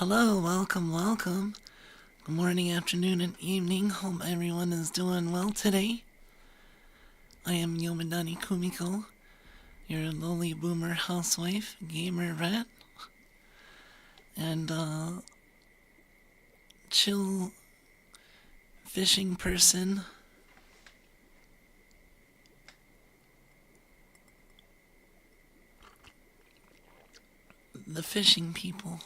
Hello, welcome. Good morning, afternoon, and evening. Hope everyone is doing well today. I am Yomidani Kumiko, your lowly boomer housewife, gamer rat, and chill fishing person. The fishing people.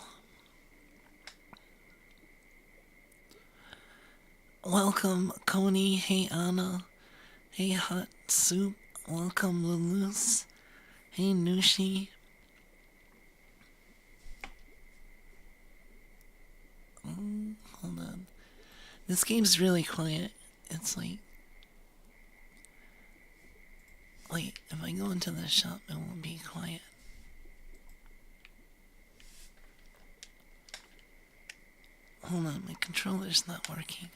Welcome, Coney. Hey, Anna. Hey, Hot Soup. Welcome, Lulus. Hey, Nushi. Hold on. This game's really quiet. It's like... Wait, if I go into the shop, it won't be quiet. Hold on, my controller's not working.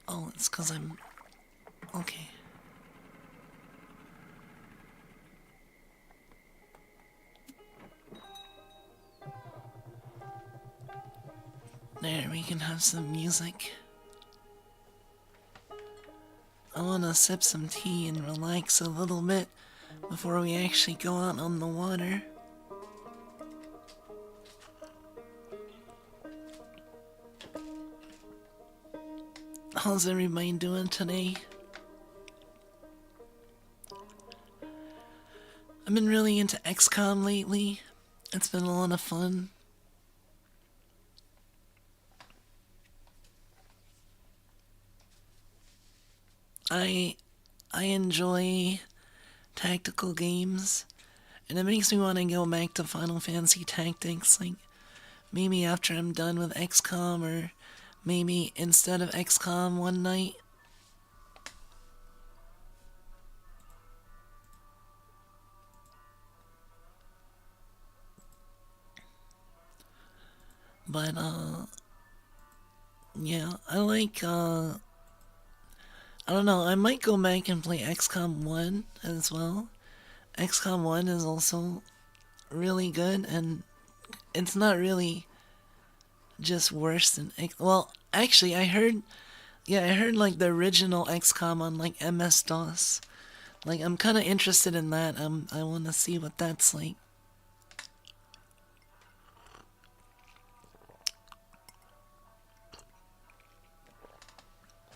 Oh, it's because I'm... Okay. There, we can have some music. I wanna sip some tea and relax a little bit before we actually go out on the water. How's everybody doing today? I've been really into XCOM lately. It's been a lot of fun. I enjoy tactical games, and it makes me want to go back to Final Fantasy Tactics, like maybe after I'm done with XCOM, or maybe instead of XCOM one night. But yeah, I don't know, I might go back and play XCOM 1 as well. XCOM 1 is also really good, and it's not really just worse than well, actually, I heard like the original XCOM on like MS-DOS. Like, I'm kind of interested in that. I want to see what that's like.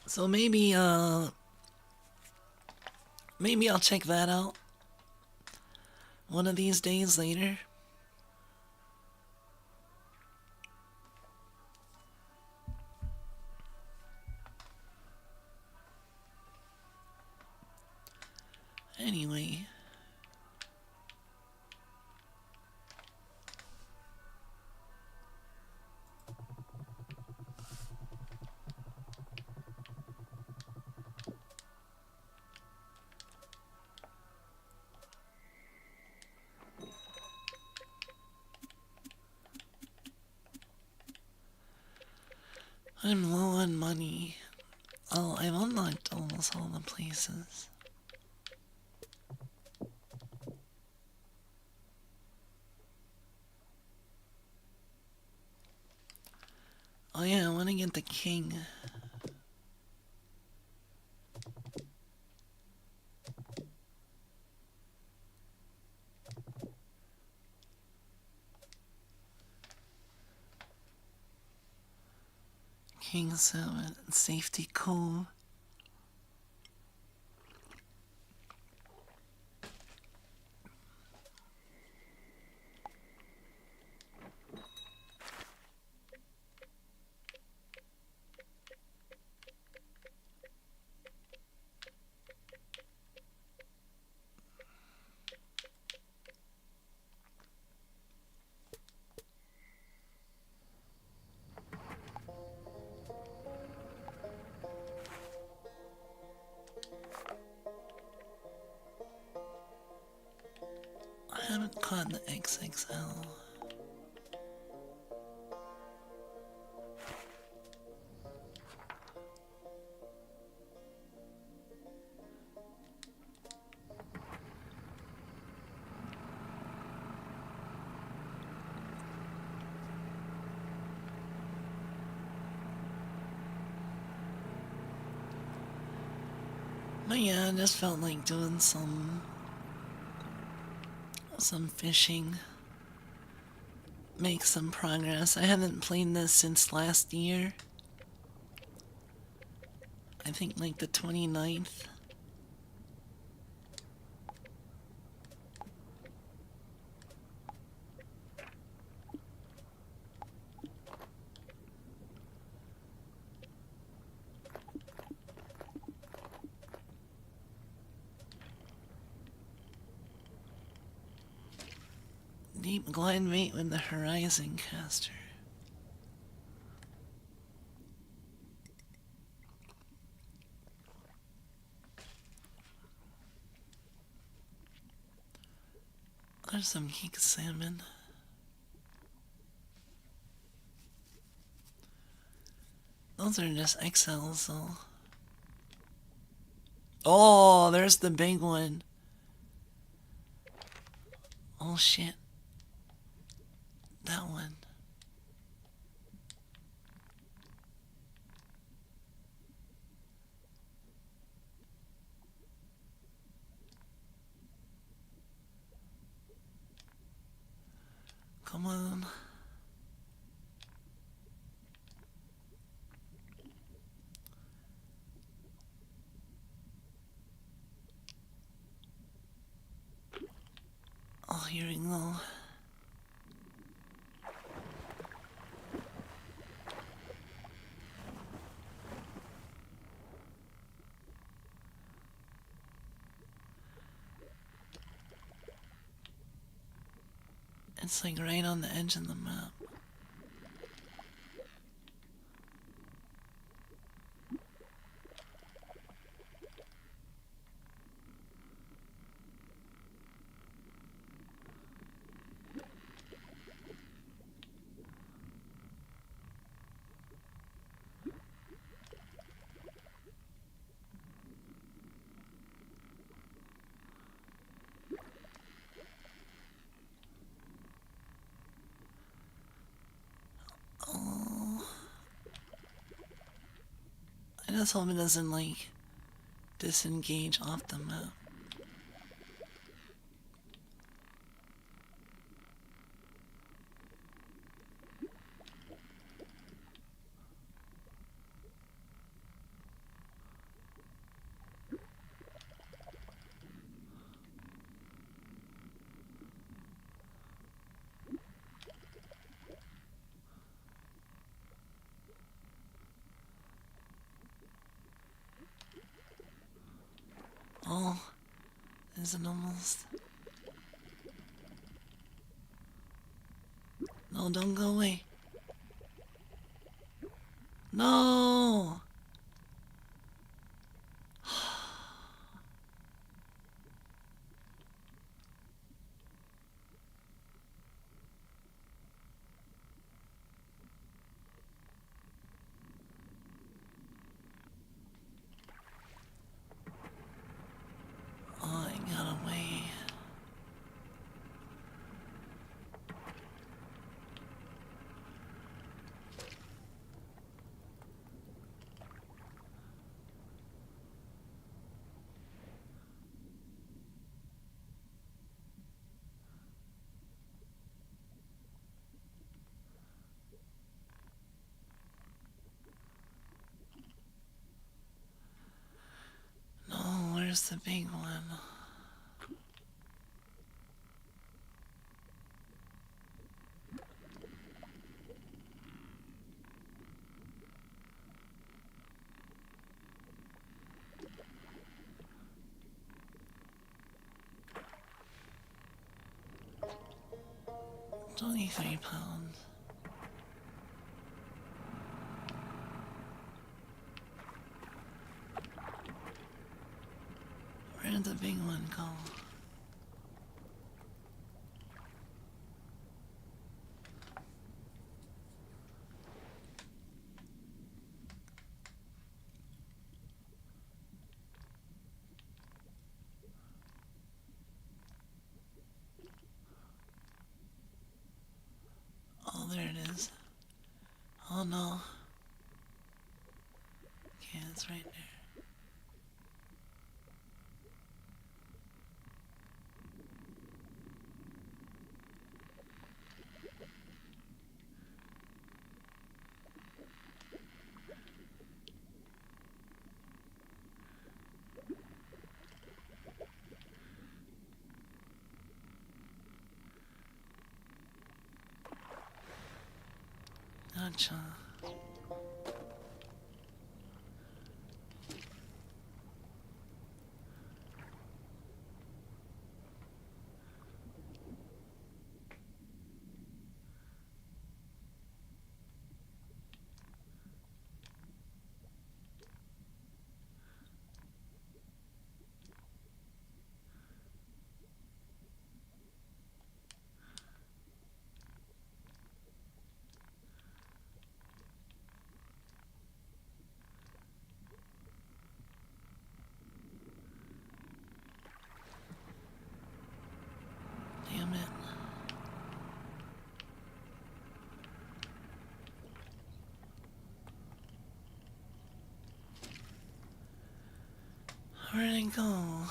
So maybe I'll check that out one of these days later. Anyway. I'm low on money. Oh, I've unlocked almost all the places. Oh yeah, I want to get the king. King 7, Safety Cove. I haven't caught the XXL. But yeah, I just felt like doing some fishing. Make some progress. I haven't played this since last year. I think like the 29th. Deep glide mate with the Horizon caster. There's some geek salmon. Those are just XLs though. Oh, there's the big one. Oh shit. That one. Come on. Oh, here we go. It's like right on the edge of the map. Oh. I just hope it doesn't like disengage off the map. Oh, is it almost? No, don't go away. No! Oh, I got away. No, where's the big one? £23. Where did the big one go? Oh, there it is. Oh no. Okay, it's right there. Gotcha. Damn it. Where'd it go?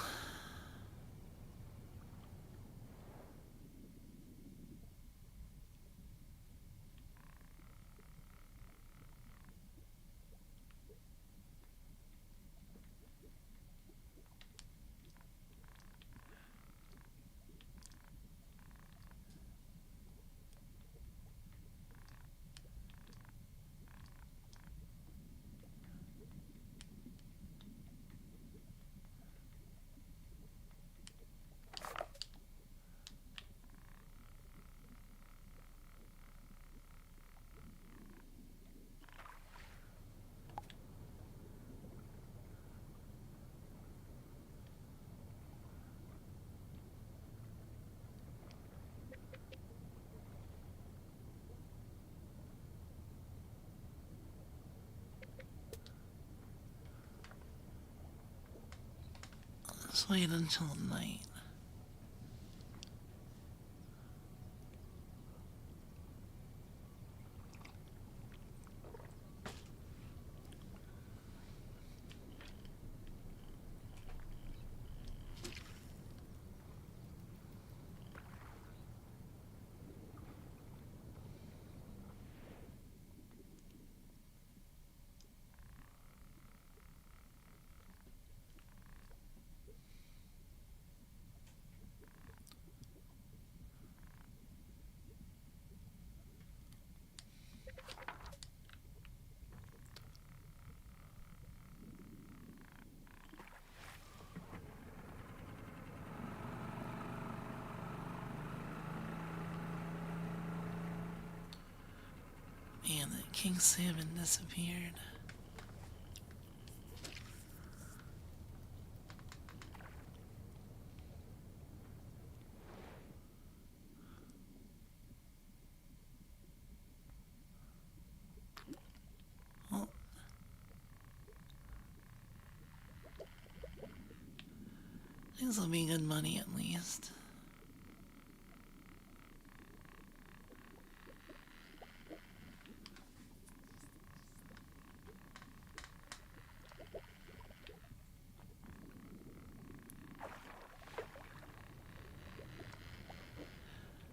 Let's wait until night. Man, that king salmon disappeared. Oh. These will be good money at least.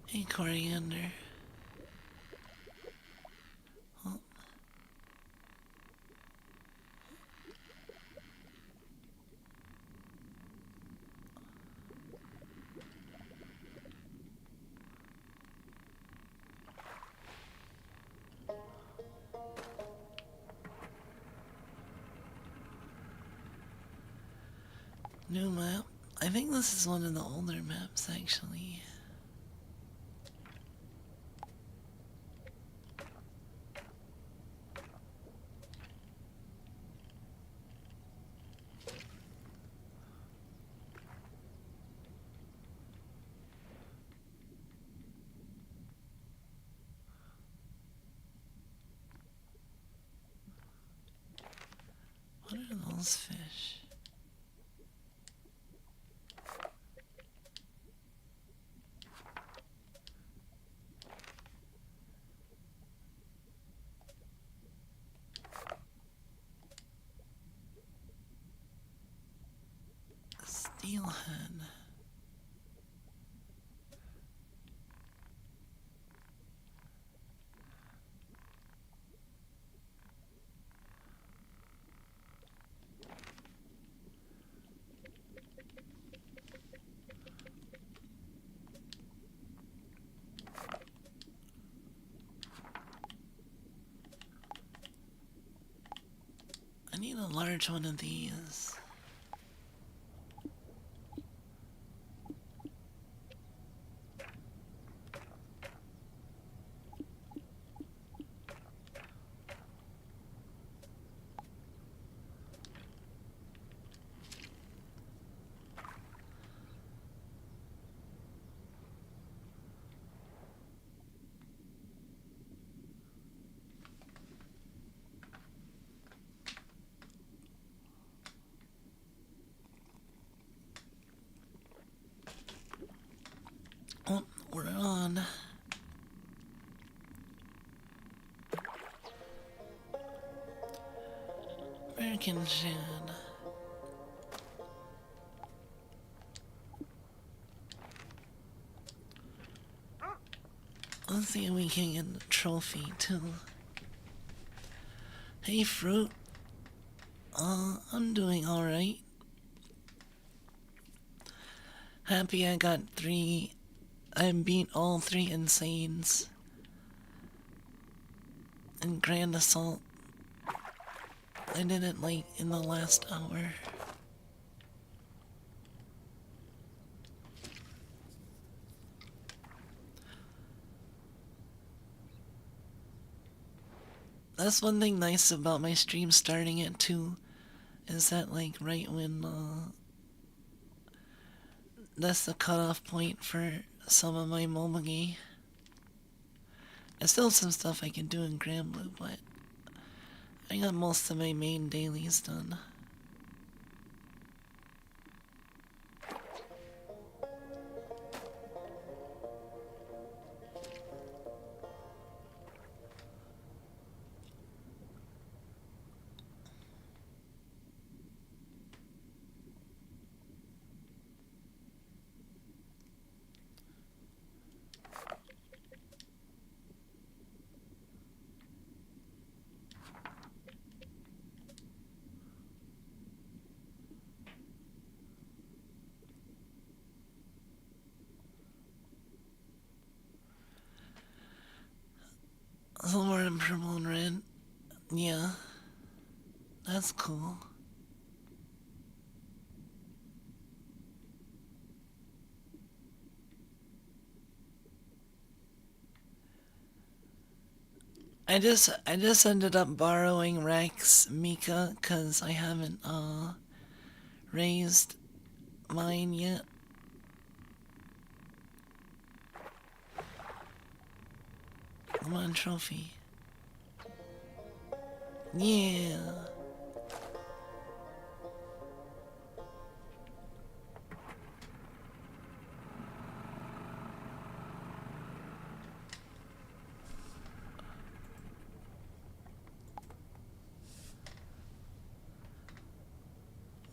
Hey, coriander. Oh. New map. I think this is one of the older maps, actually. What are those fish? Steelhead. I need a large one of these. Oh, we're on. American Shan. Let's see if we can get a trophy too. Hey, Fruit. I'm doing alright. Happy I got 3. I beat all 3 Insanes. And Grand Assault. I did it like in the last hour. That's one thing nice about my stream starting at 2. Is that like right when that's the cutoff point for some of my Momagi. I still have some stuff I can do in Grand Blue, but I got most of my main dailies done. Silver and purple and red. Yeah. That's cool. I just ended up borrowing Rex Mika cause I haven't raised mine yet. Come on, trophy. Yeah.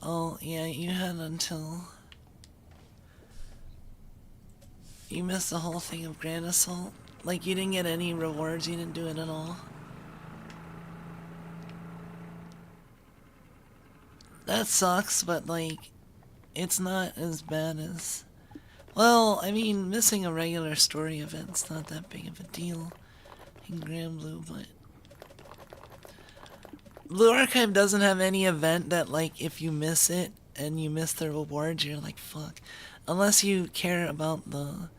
Oh, yeah, you had until... You missed the whole thing of Grand Assault? Like, you didn't get any rewards, you didn't do it at all? That sucks, but, like, it's not as bad as... Well, I mean, missing a regular story event's not that big of a deal in Grand Blue, but... Blue Archive doesn't have any event that, like, if you miss it and you miss the rewards, you're like, fuck. Unless you care about the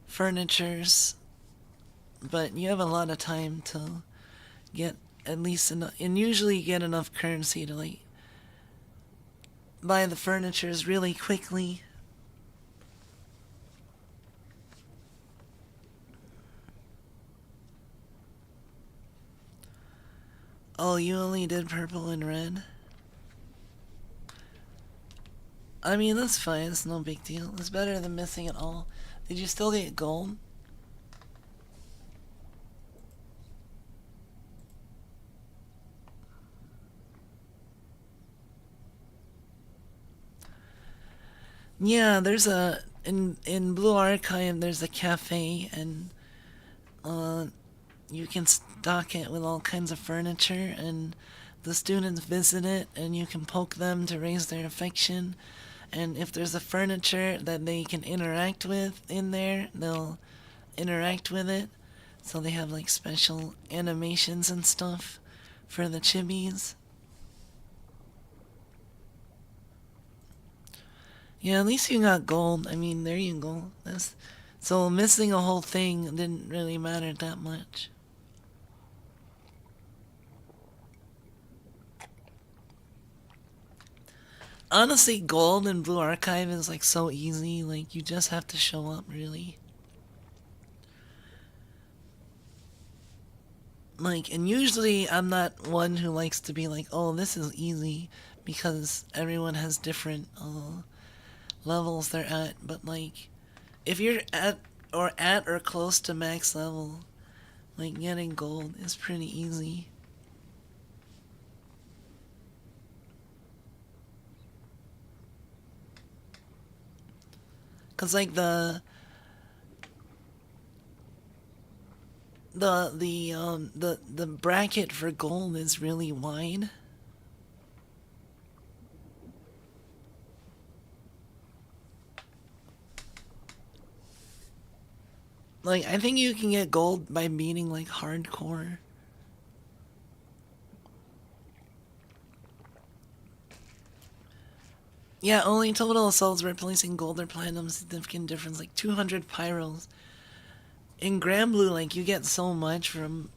furnitures, but you have a lot of time to get at least enough, and usually you get enough currency to, like, buy the furnitures really quickly. Oh, you only did purple and red? I mean, that's fine, it's no big deal. It's better than missing it all. Did you still get gold? Yeah, there's a... In Blue Archive, there's a cafe, and you can stock it with all kinds of furniture, and the students visit it, and you can poke them to raise their affection. And if there's a furniture that they can interact with in there, they'll interact with it. So they have like special animations and stuff for the chibis. Yeah, at least you got gold. I mean, there you go. That's so missing a whole thing didn't really matter that much. Honestly, gold and blue archive is like so easy. Like you just have to show up, really. Like, and usually I'm not one who likes to be like, oh, this is easy, because everyone has different levels they're at. But like, if you're at or close to max level, like getting gold is pretty easy. Cause like the bracket for gold is really wide. Like I think you can get gold by beating like hardcore. Yeah, only total assaults replacing gold or platinum significant difference, like 200 pyros. In Grand Blue, like you get so much from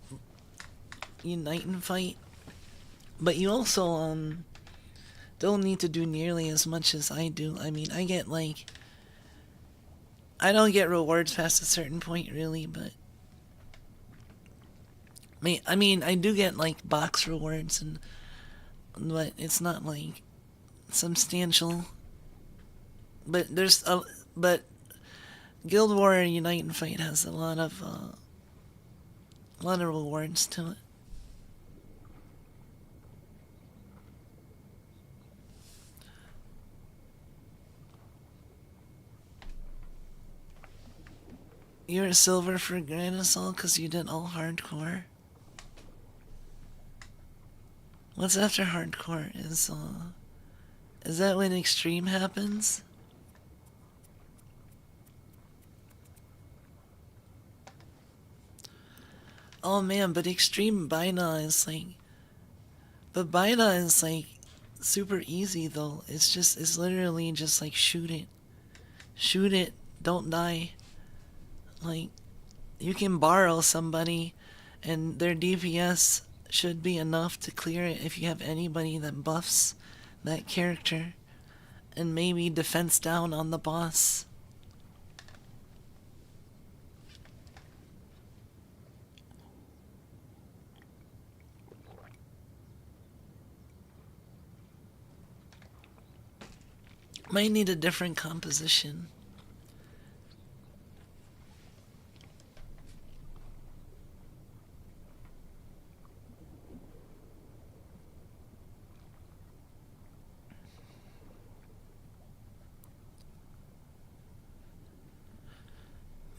Unite and Fight, but you also don't need to do nearly as much as I do. I mean, I get like I don't get rewards past a certain point really, but I mean I do get like box rewards and but it's not like substantial. But there's a but Guild War Unite and Fight has a lot of rewards to it. You're a silver for Grand Assault because you did all hardcore. What's after hardcore? Is that when extreme happens? Oh man, but extreme Bina is like, but Bina is like super easy though. It's literally just like shoot it, don't die. Like you can borrow somebody, and their DPS should be enough to clear it if you have anybody that buffs that character, and maybe defense down on the boss. Might need a different composition.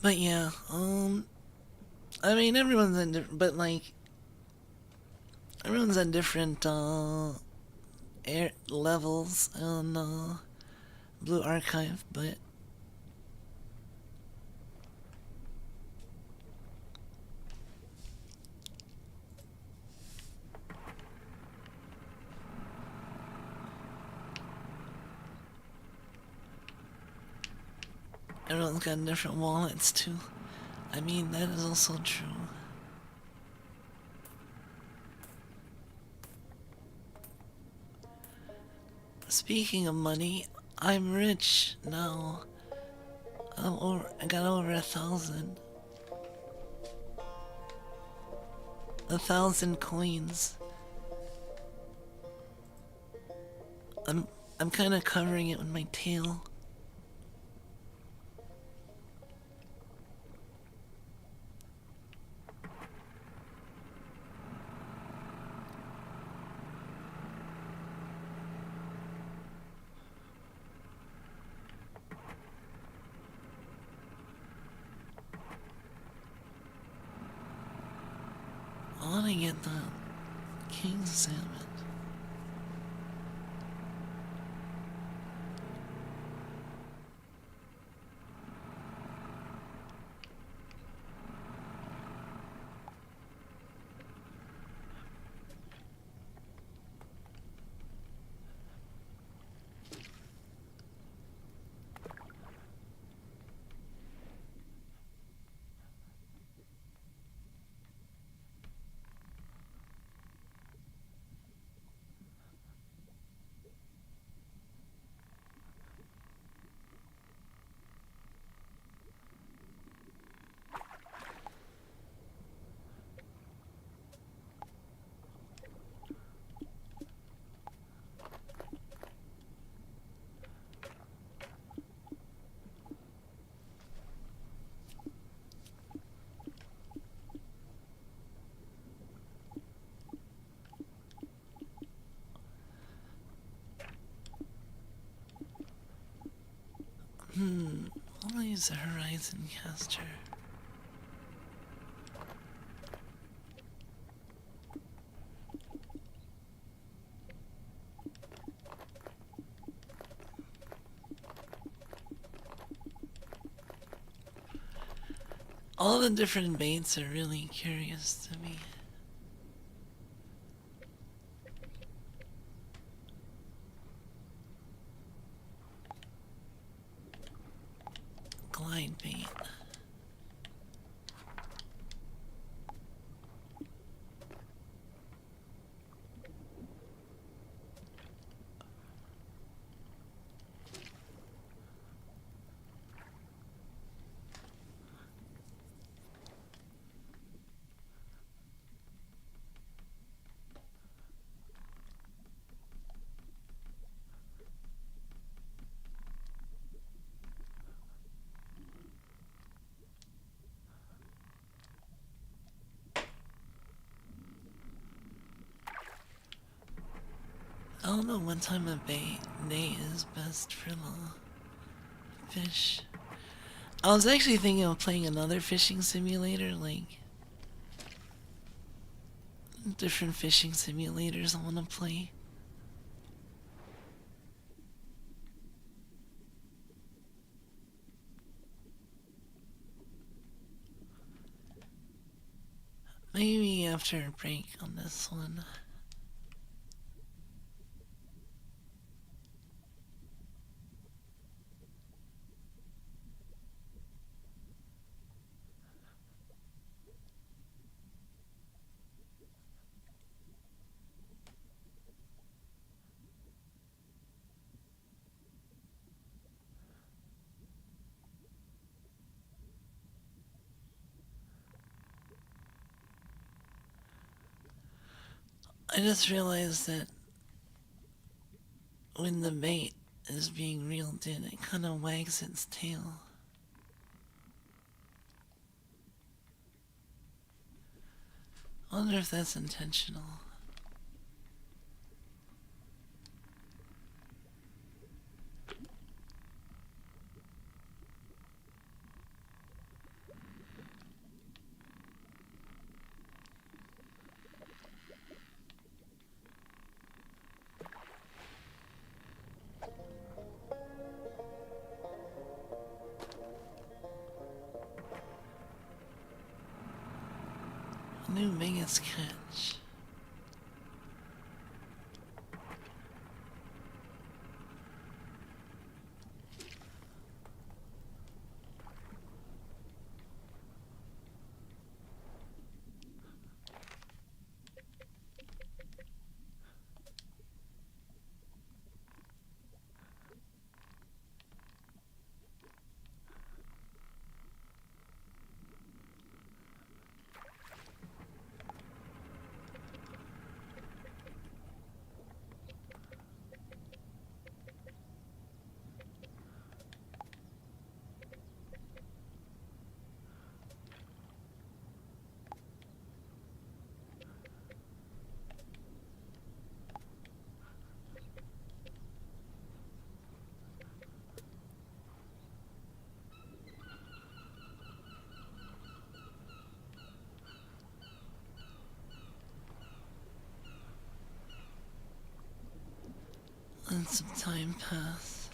But yeah, I mean everyone's in, but like everyone's at different air levels on Blue Archive, but everyone's got different wallets too. I mean, that is also true. Speaking of money, I'm rich now. I got over 1,000. 1,000 coins. I'm I'm kind of covering it with my tail. I want to get the king salmon. use a horizon caster. All the different baits are really curious to me. Glide bait. I don't know what time of day is best for the fish. I was actually thinking of playing another fishing simulator, like different fishing simulators I want to play. Maybe after a break on this one. I just realized that when the bait is being reeled in, it kind of wags its tail. I wonder if that's intentional. New biggest catch. Let some time pass.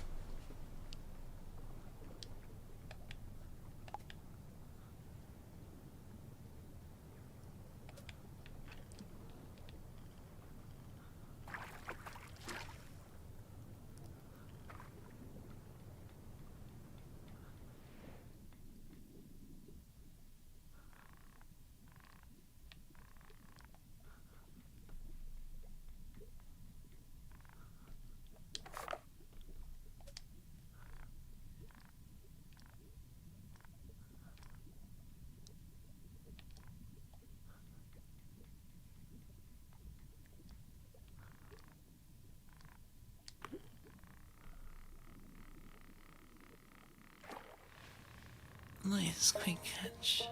Nice, quick catch.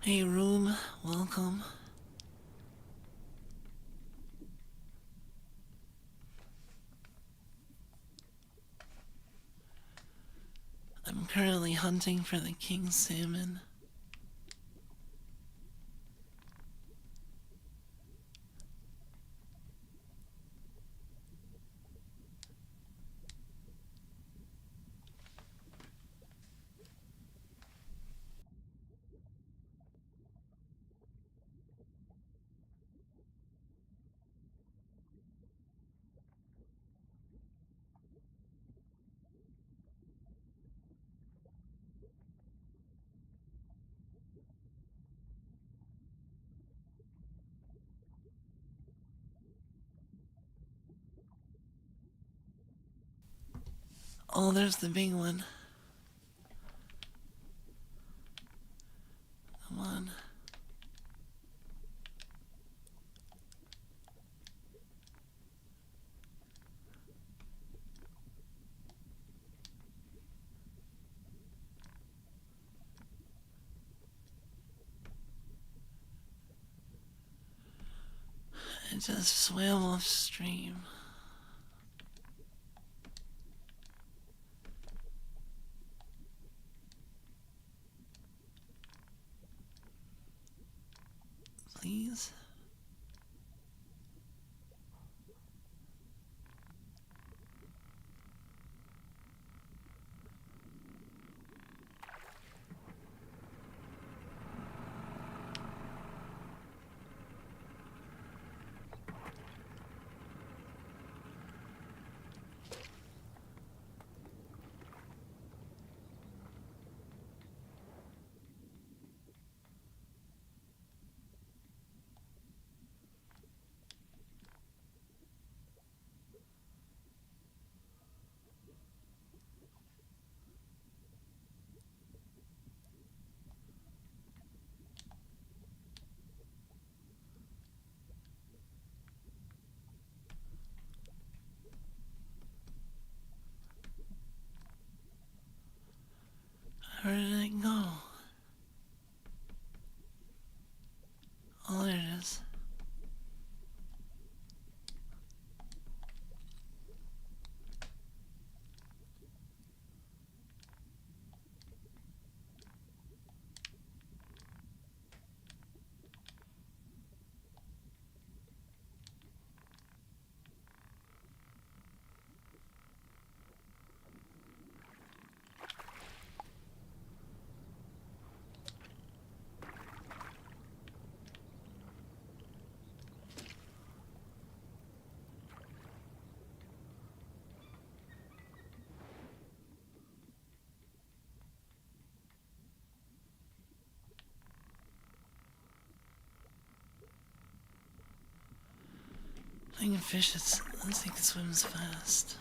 Hey, room, welcome. I'm currently hunting for the king salmon. Oh, there's the big one. Come on. It just swam off stream. Please? Where did it go? Oh, there it is. I think a fish that's, I think it swims fast.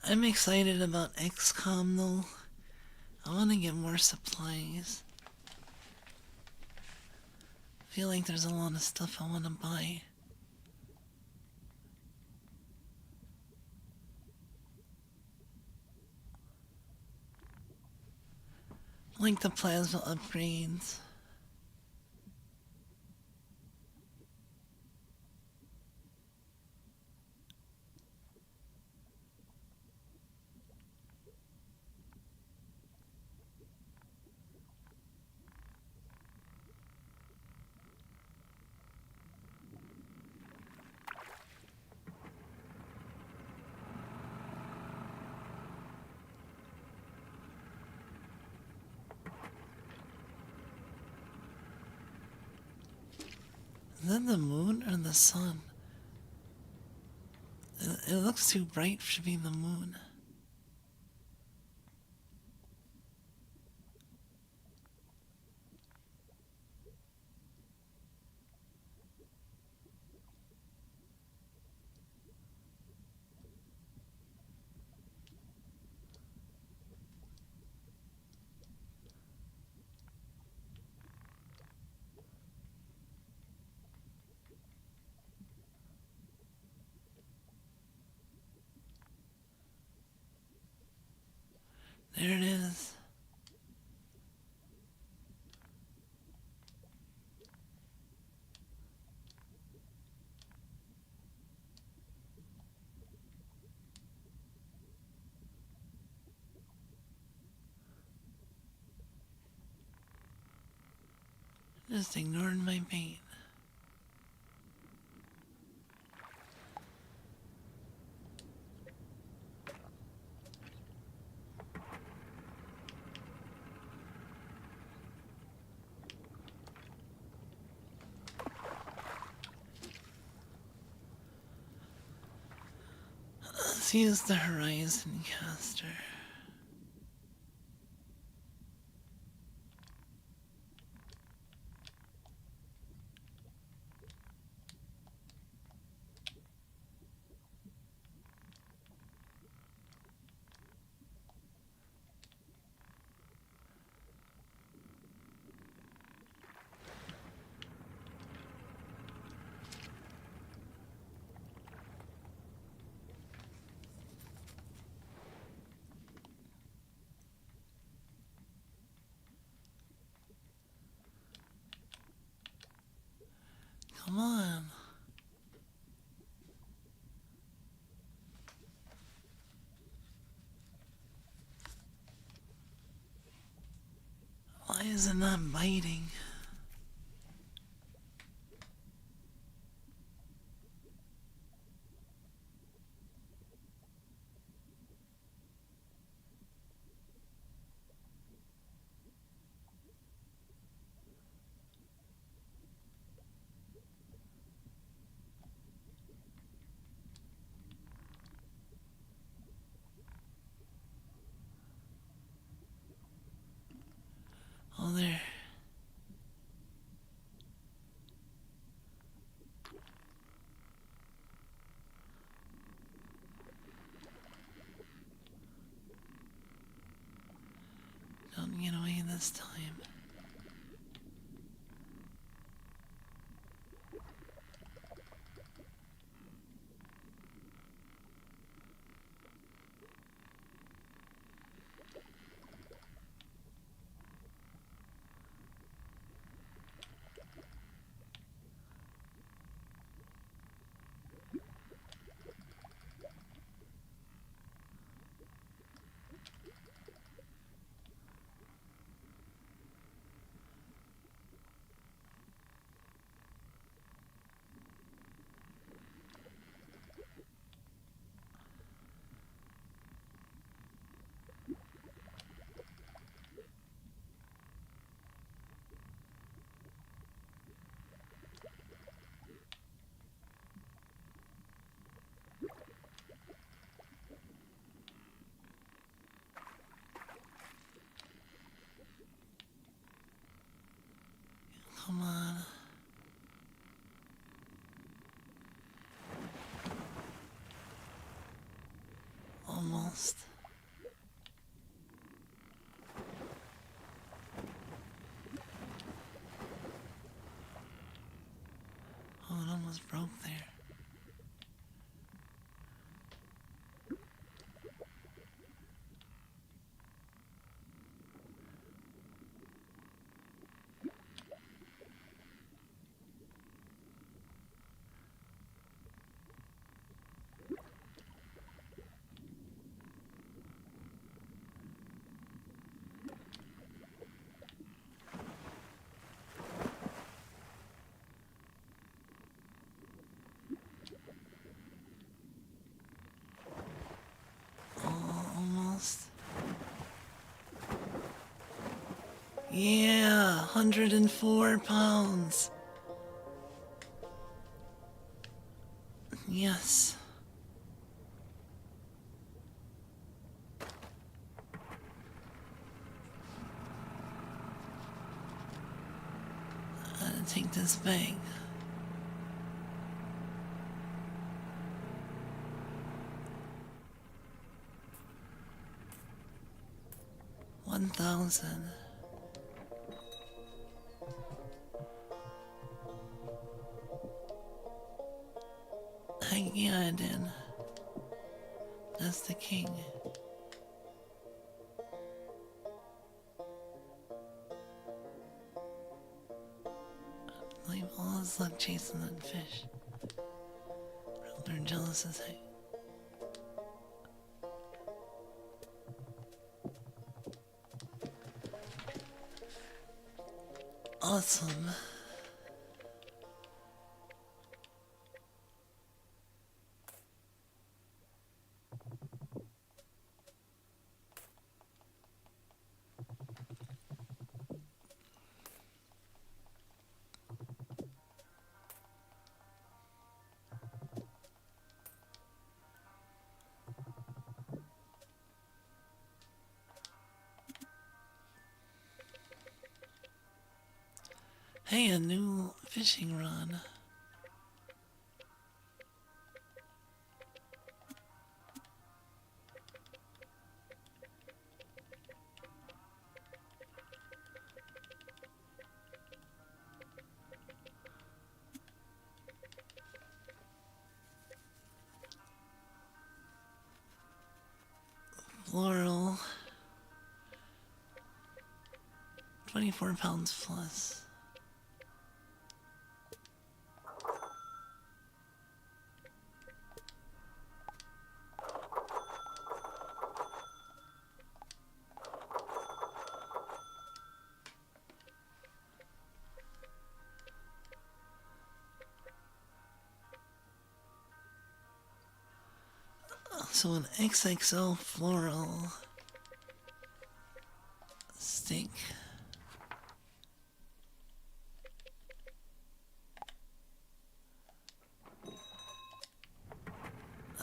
I'm excited about XCOM though. I want to get more supplies. I feel like there's a lot of stuff I want to buy. Like the plasma upgrades. Is that the moon or the sun? It looks too bright to be the moon. There it is. Just ignored my pain. Let's use the horizon caster. Come on. Why is it not biting? Oh, there. Don't get away this time. Come on. Almost. Oh, it almost broke there. Yeah, 104 pounds. Yes. Take this bag. $1,000. Yeah, I did. That's the king. Leave all his luck chasing that fish. They're jealous as heck. Awesome. Hey, a new fishing rod. Floral. 24 pounds plus. So an XXL floral stick.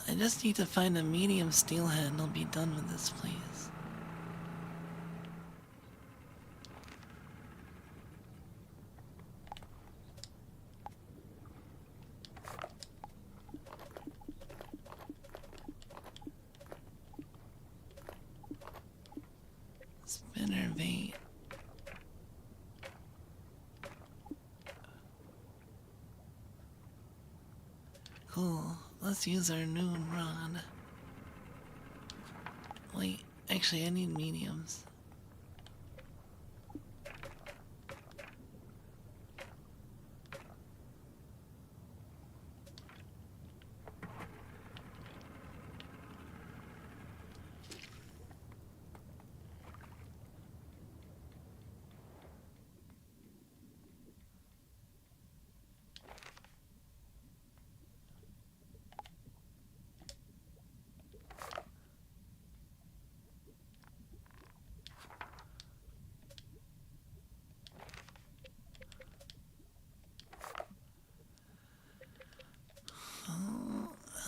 I just need to find a medium steelhead and I'll be done with this place. Spinnerbait. Cool. Let's use our new rod. Wait, actually I need mediums.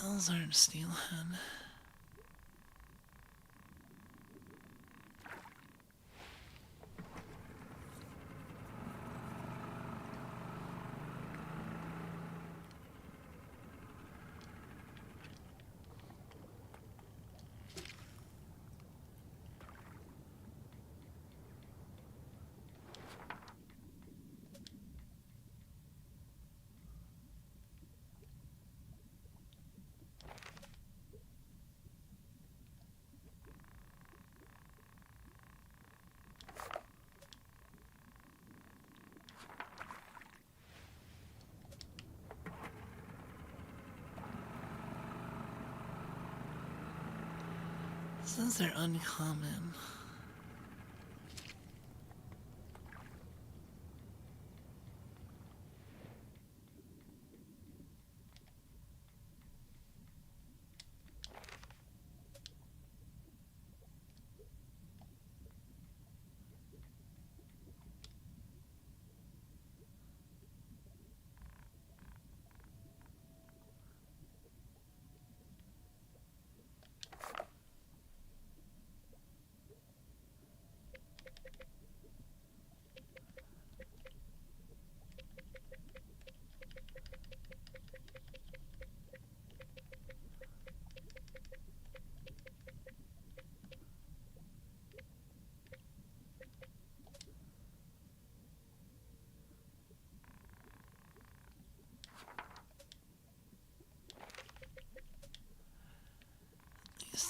Those aren't steelhead. Those are uncommon.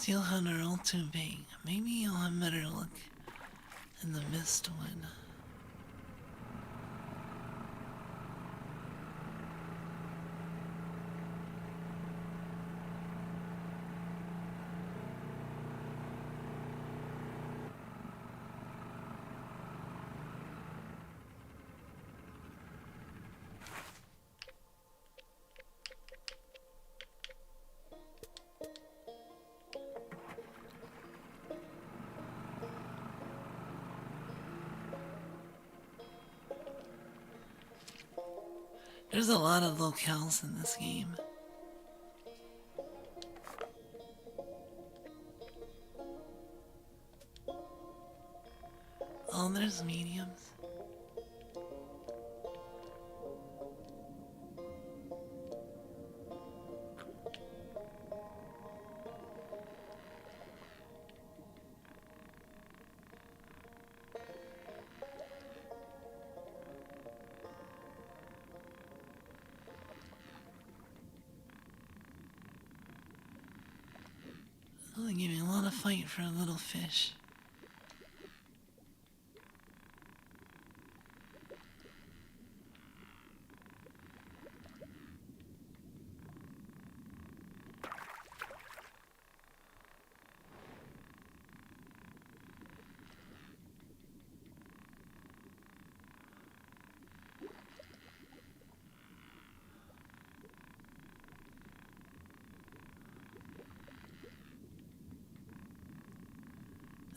Steel Hunter all too big. Maybe I'll have better luck in the mist one. There's a lot of locales in this game. Oh, there's mediums. Oh, they gave me a lot of fight for a little fish.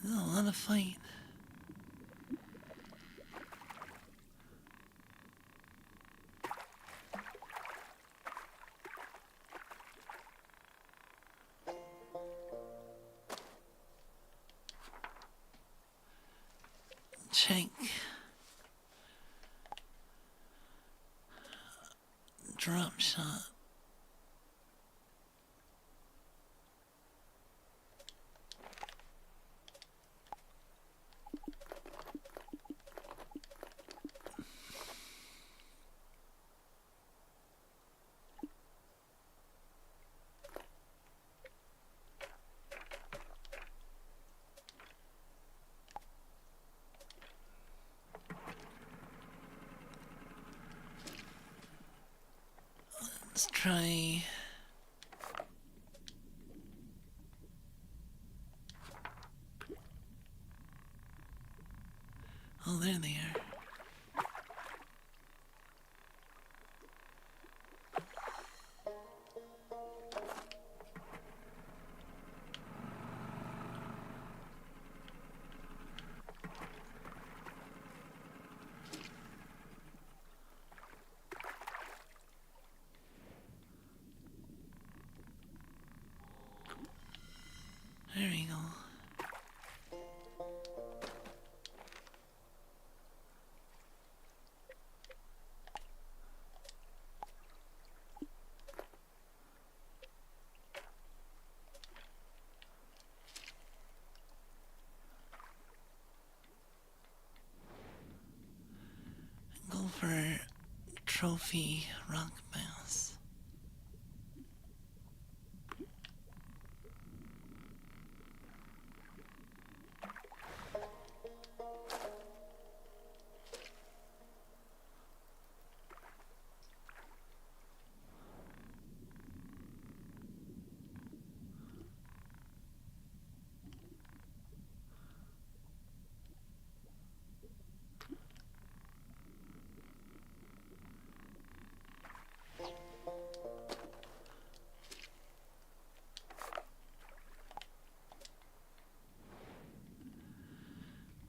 There's a lot of fight. Check. Drop shot. Let's try. Oh, there they are. There we go. Go for trophy rock bass.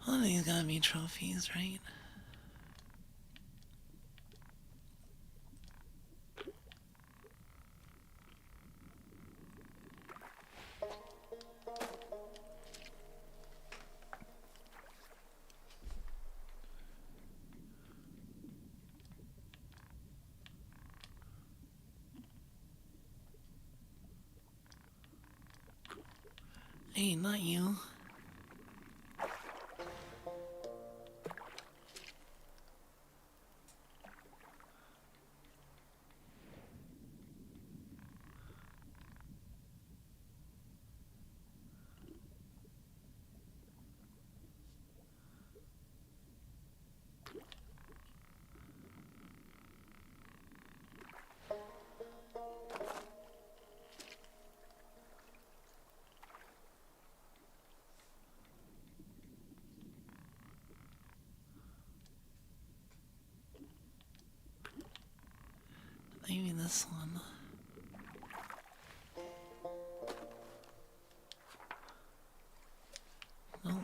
All of these gotta be trophies, right? Hey, not you. Maybe this one. Nope.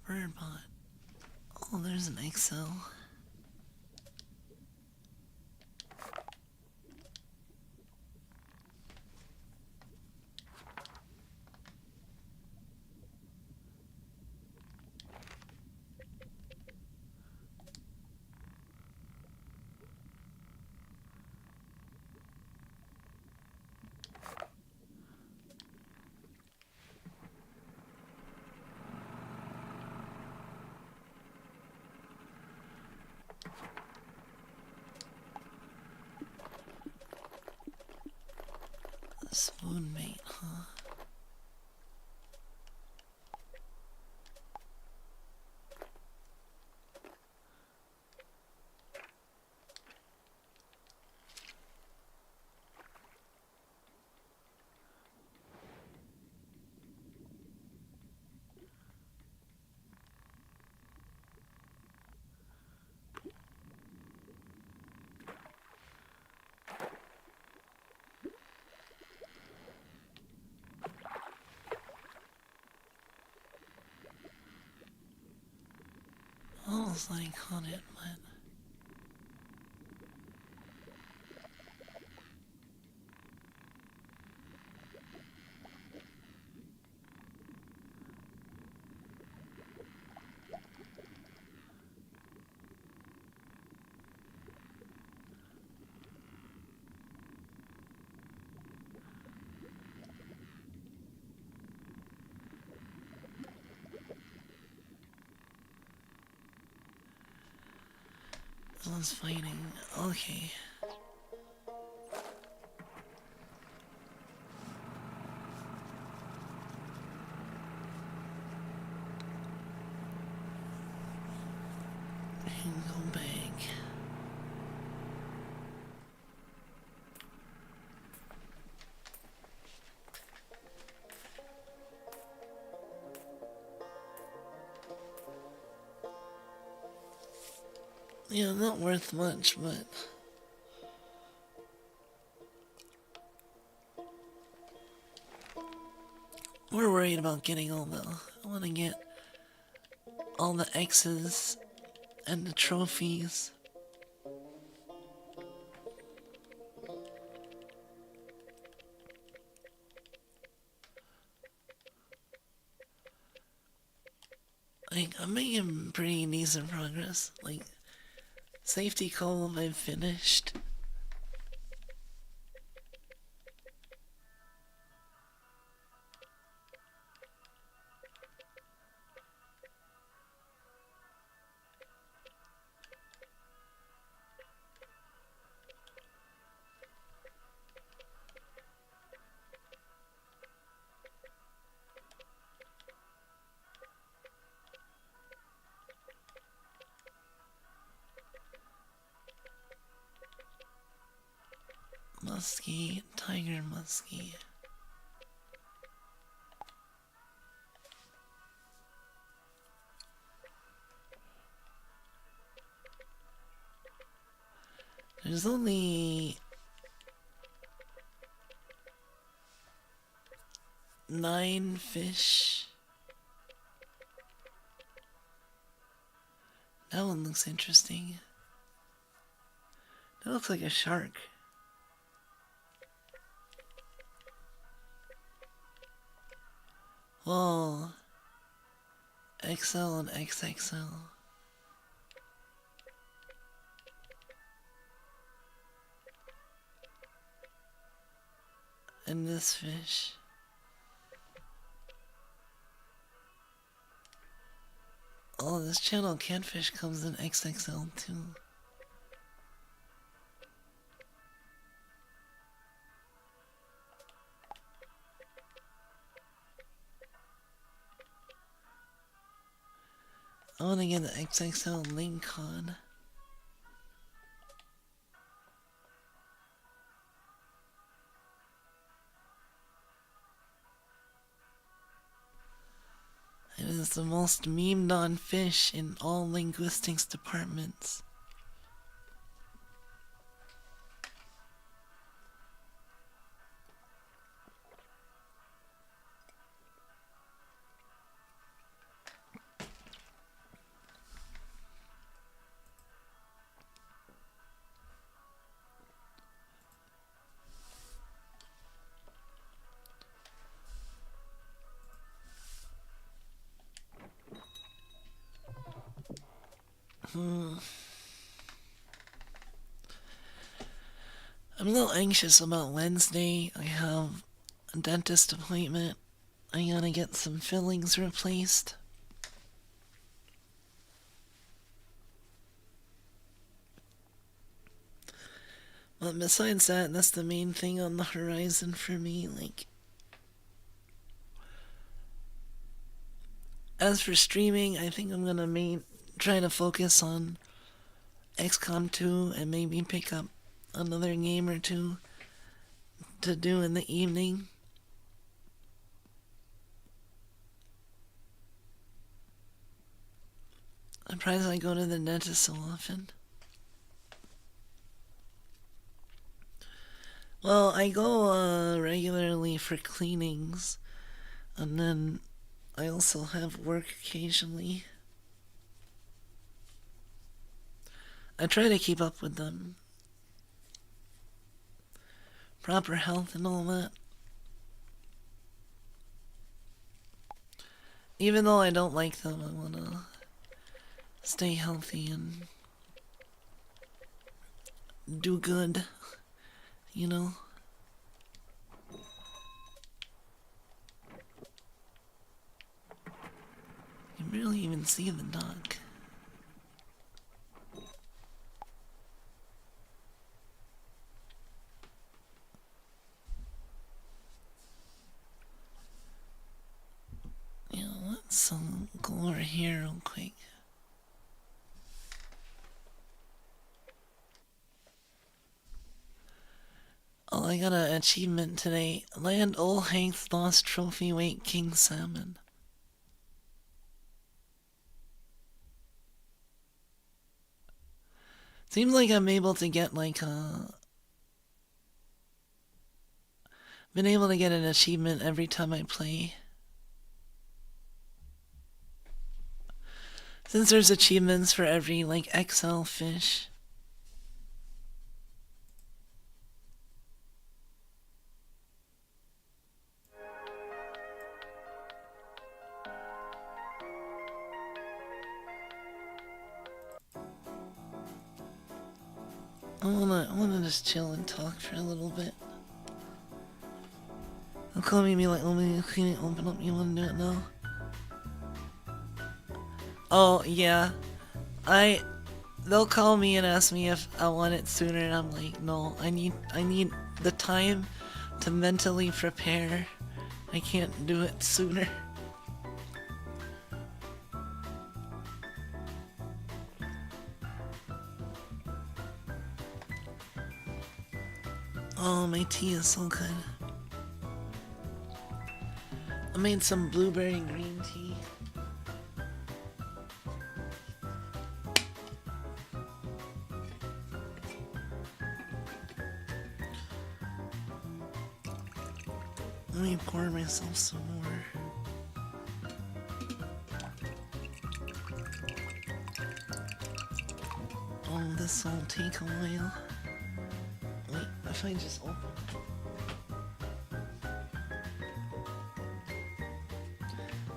Birdbot. Oh, there's an XL. Spoonmate, huh? Almost like caught it, but someone's fighting. Okay. Go back. Yeah, not worth much, but we're worried about getting all the. I want to get all the X's and the trophies. Like, I'm making pretty decent progress. Like, safety column I've finished. Muskie, tiger muskie. There's only 9 fish. That one looks interesting. That looks like a shark. Whoa. XL and XXL. And this fish. Oh, this channel catfish comes in XXL too. I want to get the XXL link card. is the most memed on fish in all linguistics departments. I'm a little anxious about Wednesday. I have a dentist appointment. I gotta get some fillings replaced. But besides that, that's the main thing on the horizon for me. Like, as for streaming, I think I'm gonna try to focus on XCOM 2 and maybe pick up another game or two to do in the evening. I'm surprised I go to the dentist so often. Well, I go regularly for cleanings, and then I also have work occasionally. I try to keep up with them. Proper health and all that. Even though I don't like them, I wanna stay healthy and do good, you know? You can barely even see the dog. Yeah, let's go over here real quick. Oh, I got an achievement today. Land all Hank's lost trophy weight king salmon. Seems like I'm able to get been able to get an achievement every time I play. Since there's achievements for every XL fish. I wanna just chill and talk for a little bit. They'll call me and be like, oh, man, can you open up? You wanna do it now? Oh, yeah. They'll call me and ask me if I want it sooner, and I'm like, no, I need the time to mentally prepare. I can't do it sooner. Oh, my tea is so good. I made some blueberry green tea. Let me pour myself some more. Oh, this will take a while. Wait, if I just open it.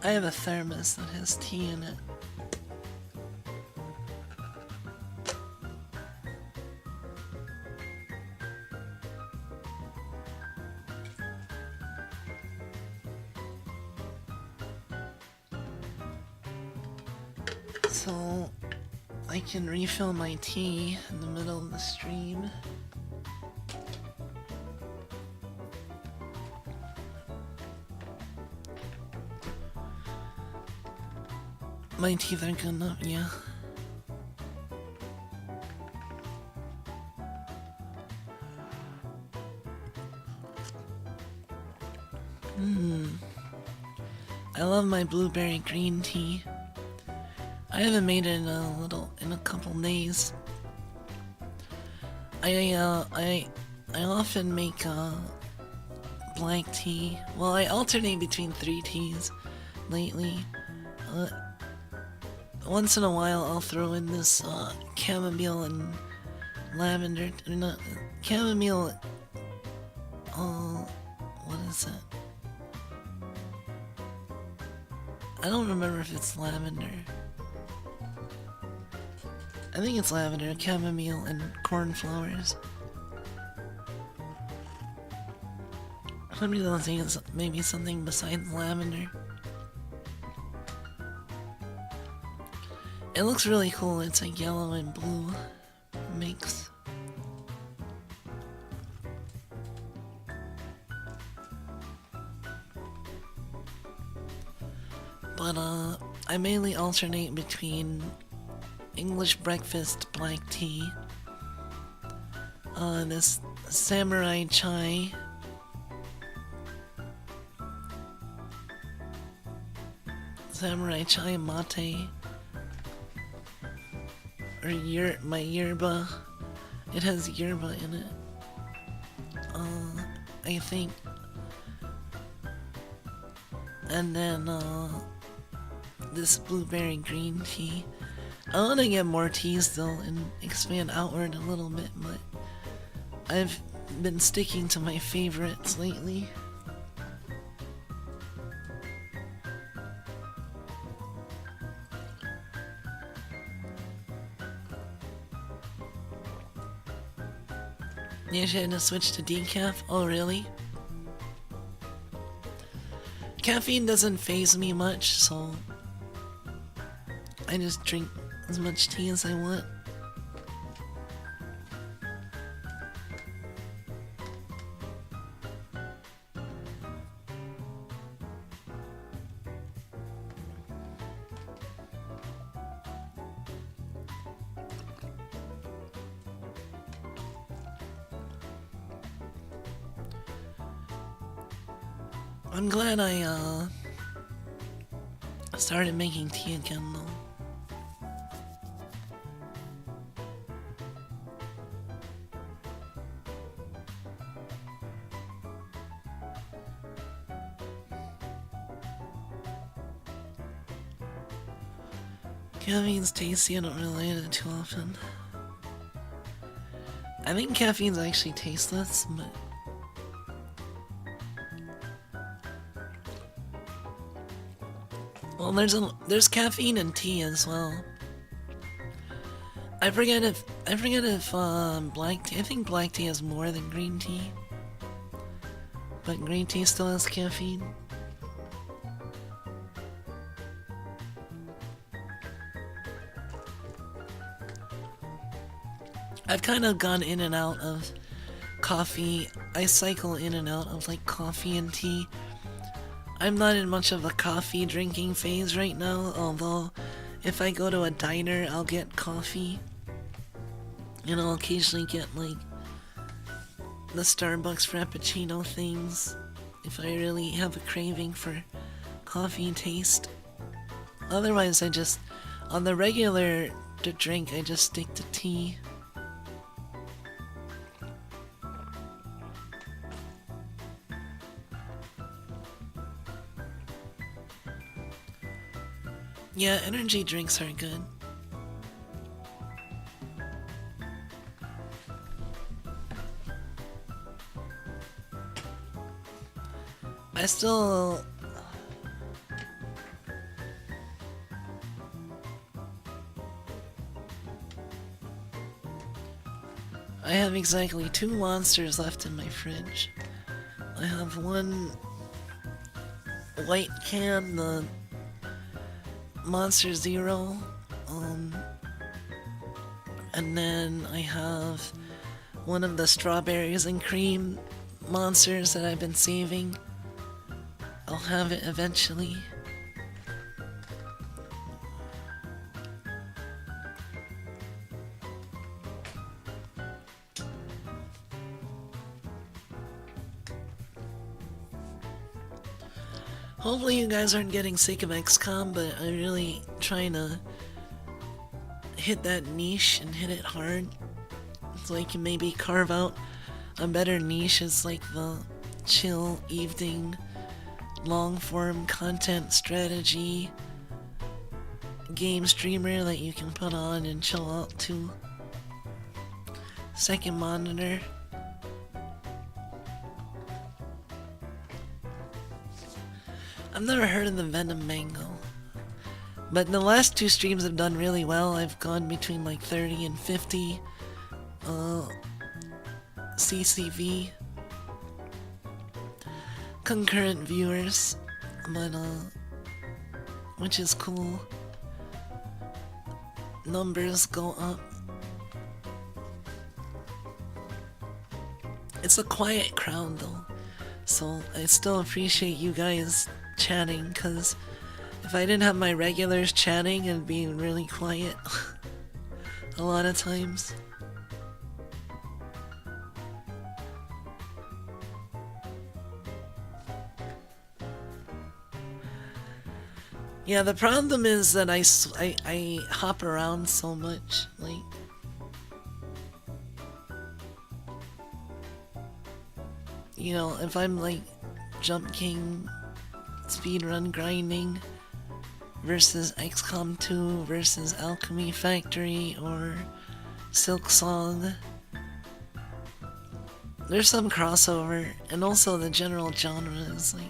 I have a thermos that has tea in it. So I can refill my tea in the middle of the stream. My teeth are good enough, yeah. I love my blueberry green tea. I haven't made it in a couple days. I often make black tea. Well, I alternate between 3 teas lately. Once in a while, I'll throw in this chamomile and lavender. Or not chamomile. What is it? I don't remember if it's lavender. I think it's lavender, chamomile, and cornflowers. Somebody else thinks maybe something besides lavender. It looks really cool. It's a yellow and blue mix. But I mainly alternate between English breakfast black tea, this samurai chai, mate, or my yerba. It has yerba in it. I think. And then this blueberry green tea. I want to get more teas though and expand outward a little bit, but I've been sticking to my favorites lately. You should have switched to decaf? Oh really? Caffeine doesn't faze me much, so I just drink as much tea as I want. I'm glad I started making tea again though. Caffeine's tasty, I don't really eat it too often. I think caffeine's actually tasteless, but well, there's caffeine in tea as well. I forget if black tea. I think black tea has more than green tea, but green tea still has caffeine. I've kind of gone in and out of coffee. I cycle in and out of like coffee and tea. I'm not in much of a coffee drinking phase right now, although if I go to a diner, I'll get coffee. And I'll occasionally get like the Starbucks Frappuccino things if I really have a craving for coffee taste. Otherwise, I just, on the regular to drink, I just stick to tea. Yeah, energy drinks are good. I have exactly 2 monsters left in my fridge. I have one white can, the Monster Zero, and then I have one of the strawberries and cream monsters that I've been saving. I'll have it eventually. Hopefully you guys aren't getting sick of XCOM, but I'm really trying to hit that niche and hit it hard. So I can maybe carve out a better niche as like the chill evening long form content strategy game streamer that you can put on and chill out to. Second monitor. I've never heard of the Venom Mango. But the last two streams have done really well. I've gone between like 30 and 50 CCV concurrent viewers, but which is cool. Numbers go up. It's a quiet crowd though, so I still appreciate you guys chatting, because if I didn't have my regulars chatting, it'd be really quiet a lot of times. Yeah, the problem is that I hop around so much, like... You know, if I'm like Jump King speedrun grinding versus XCOM 2 versus Alchemy Factory or Silk Song, there's some crossover, and also the general genre is like...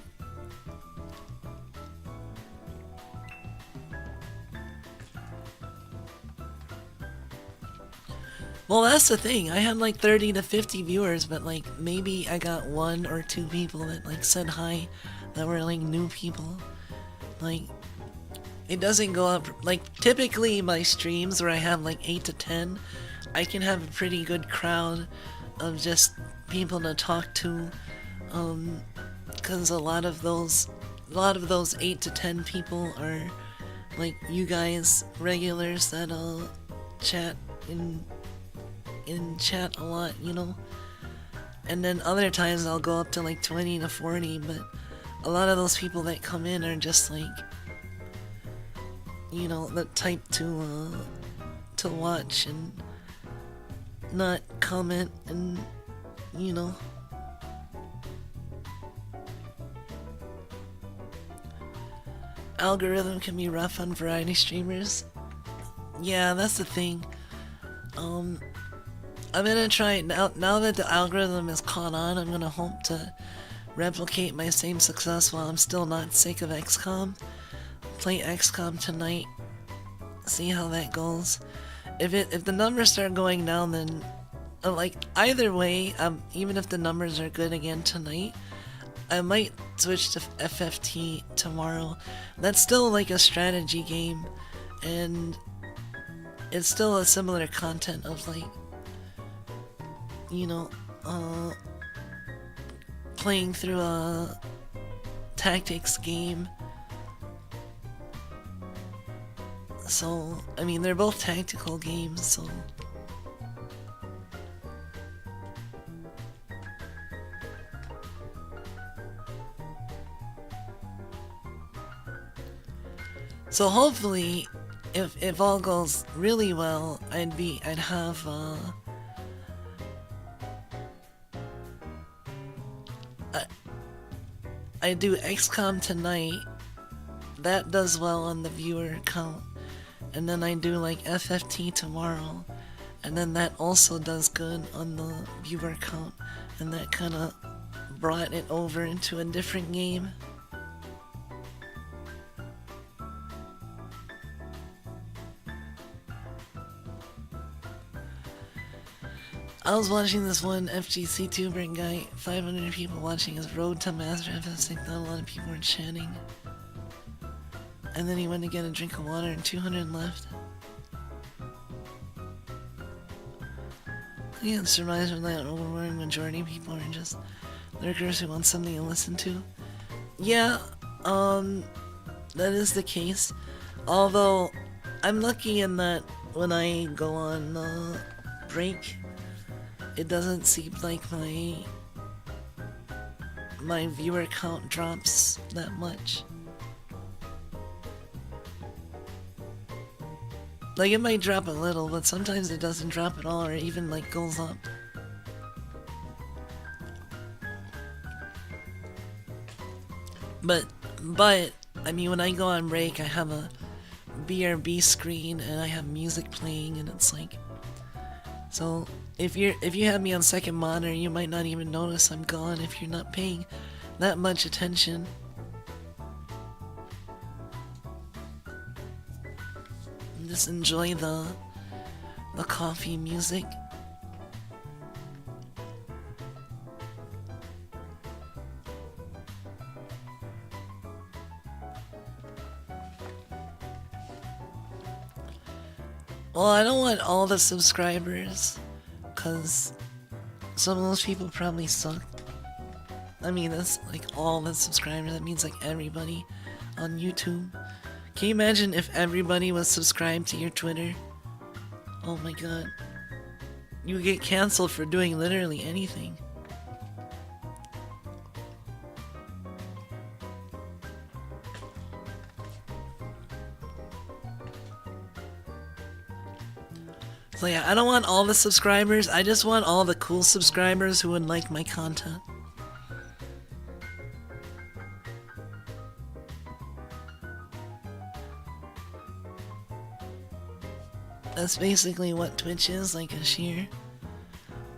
Well, that's the thing. I had like 30 to 50 viewers, but like maybe I got 1 or 2 people that like said hi that were like new people. Like, it doesn't go up. Like, typically my streams where I have like 8 to 10, I can have a pretty good crowd of just people to talk to. Because a lot of those 8 to 10 people are like you guys, regulars that chat in chat a lot, you know. And then other times I'll go up to like 20 to 40, but a lot of those people that come in are just like, you know, the type to watch and not comment, and you know. Algorithm can be rough on variety streamers. Yeah, that's the thing. I'm gonna try now that the algorithm is caught on. I'm gonna hope to replicate my same success while I'm still not sick of XCOM. Play XCOM tonight. See how that goes. If the numbers start going down, then like either way, even if the numbers are good again tonight, I might switch to FFT tomorrow. That's still like a strategy game, and it's still a similar content of like, you know, playing through a tactics game. So, I mean, they're both tactical games, so... So hopefully, if all goes really well, I'd have I do XCOM tonight. That does well on the viewer count, and then I do like FFT tomorrow, and then that also does good on the viewer count, and that kind of brought it over into a different game. I was watching this one FGC tuber guy, 500 people watching his Road to Master FS6, not a lot of people were chatting. And then he went to get a drink of water and 200 left. I can't surmise from that overwhelming majority of people are just lurkers who want something to listen to. Yeah, that is the case. Although, I'm lucky in that when I go on it doesn't seem like my viewer count drops that much. Like, it might drop a little, but sometimes it doesn't drop at all, or even, like, goes up. But, I mean, when I go on break, I have a BRB screen, and I have music playing, and it's like... So, if you have me on second monitor, you might not even notice I'm gone if you're not paying that much attention. Just enjoy the coffee music. Well, I don't want all the subscribers, cause some of those people probably suck. I mean, that's like all the subscribers, that means like everybody on YouTube. Can you imagine if everybody was subscribed to your Twitter? Oh my god. You would get cancelled for doing literally anything. So yeah, I don't want all the subscribers, I just want all the cool subscribers who would like my content. That's basically what Twitch is, like a sheer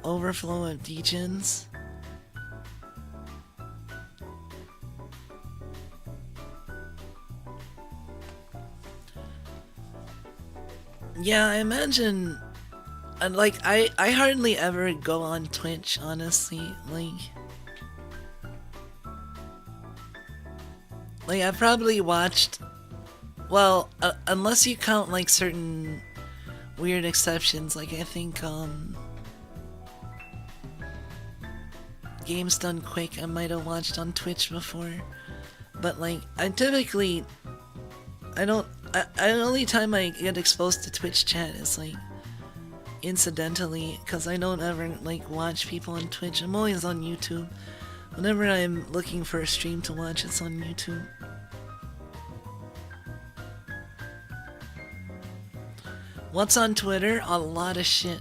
overflow of degens. Yeah, I imagine... Like, I hardly ever go on Twitch, honestly. Like I probably watched... Well, unless you count, like, certain... weird exceptions, like I think Games Done Quick I might have watched on Twitch before, but like I typically the only time I get exposed to Twitch chat is like incidentally, because I don't ever like watch people on Twitch. I'm always on YouTube. Whenever I'm looking for a stream to watch, it's on YouTube. What's on Twitter? A lot of shit.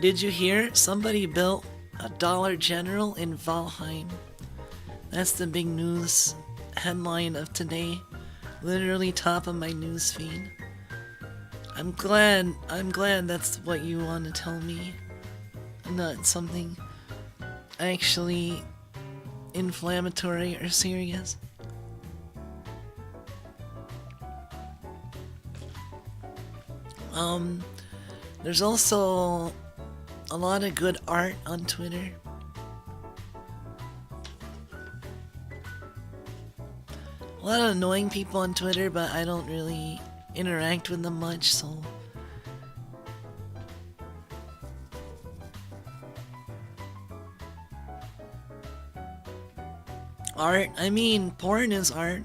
Did you hear? Somebody built a Dollar General in Valheim. That's the big news headline of today. Literally top of my news feed. I'm glad that's what you want to tell me. Not something actually inflammatory or serious. There's also a lot of good art on Twitter. A lot of annoying people on Twitter, but I don't really interact with them much, so... Art? I mean, porn is art.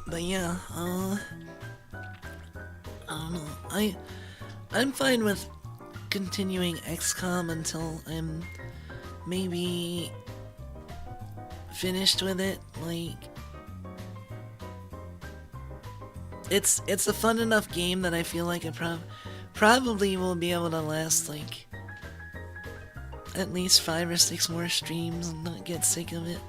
But yeah, I don't know. I'm fine with continuing XCOM until I'm maybe finished with it. Like, it's a fun enough game that I feel like I probably will be able to last like at least 5 or 6 more streams and not get sick of it.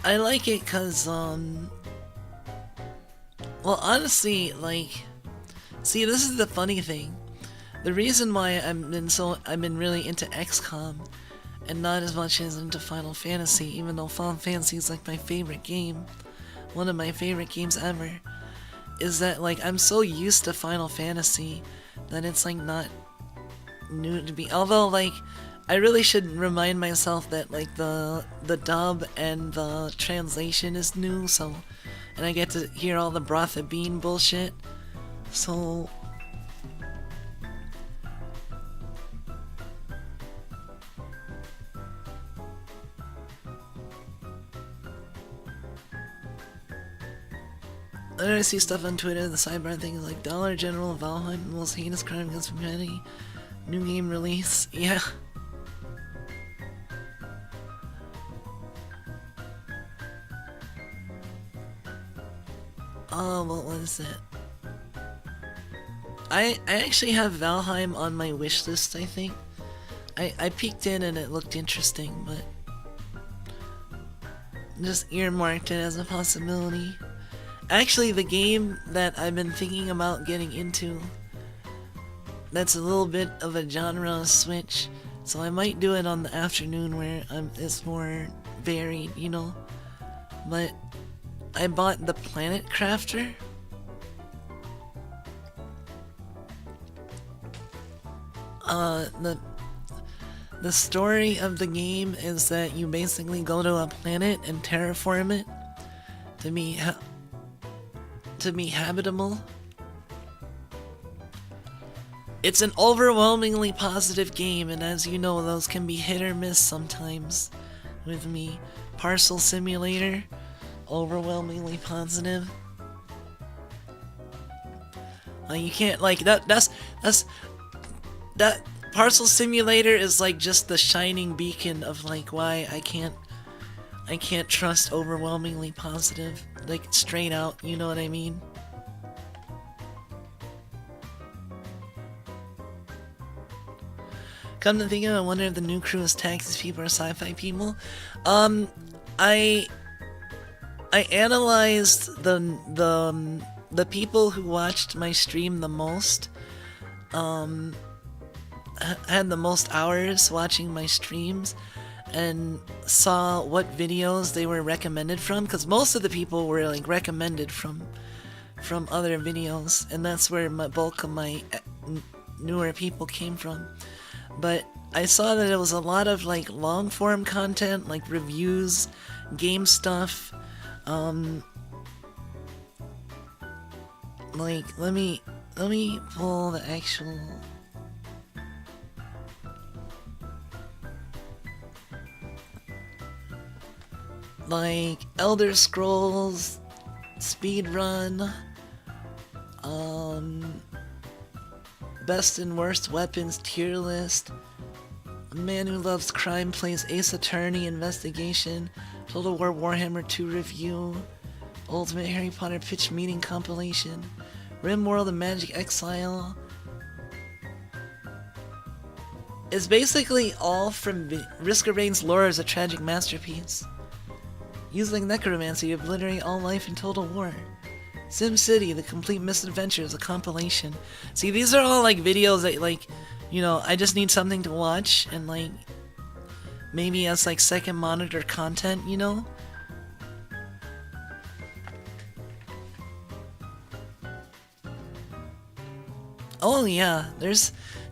I like it cause, well, honestly, like, see, this is the funny thing. The reason why I've been really into XCOM and not as much as into Final Fantasy, even though Final Fantasy is like my favorite game, one of my favorite games ever, is that like I'm so used to Final Fantasy that it's like not new to me. Although like I really should remind myself that like the dub and the translation is new, so, and I get to hear all the broth of bean bullshit, so I see stuff on Twitter, the sidebar things like Dollar General, Valheim, the most heinous crime against humanity, new game release, yeah. Oh, what was it? I actually have Valheim on my wish list, I think. I peeked in and it looked interesting, but just earmarked it as a possibility. Actually, the game that I've been thinking about getting into, that's a little bit of a genre switch, so I might do it on the afternoon where it's more varied, you know? But I bought the Planet Crafter. The story of the game is that you basically go to a planet and terraform it to be habitable. It's an overwhelmingly positive game, and as you know, those can be hit or miss sometimes with me. Parcel Simulator, overwhelmingly positive. You can't, like, that Parcel Simulator is like just the shining beacon of like why I can't trust overwhelmingly positive, like straight out, you know what I mean? Come to think of it, I wonder if the new crew is taxis people or sci-fi people. I analyzed the people who watched my stream the most, had the most hours watching my streams, and saw what videos they were recommended from, because most of the people were like recommended from other videos, and that's where my bulk of my newer people came from. But I saw that it was a lot of like long form content, like reviews, game stuff. Like let me pull the actual. Like Elder Scrolls speedrun, best and worst weapons tier list, a man who loves crime plays Ace Attorney investigation, Total War Warhammer 2 review, Ultimate Harry Potter pitch meeting compilation, RimWorld and Magic Exile. It's basically all from Risk of Rain's lore is a tragic masterpiece. Using necromancy to obliterate all life in Total War. SimCity, The Complete Misadventure is a compilation. See, these are all like videos that like, you know, I just need something to watch and like maybe as like second monitor content, you know? Oh yeah,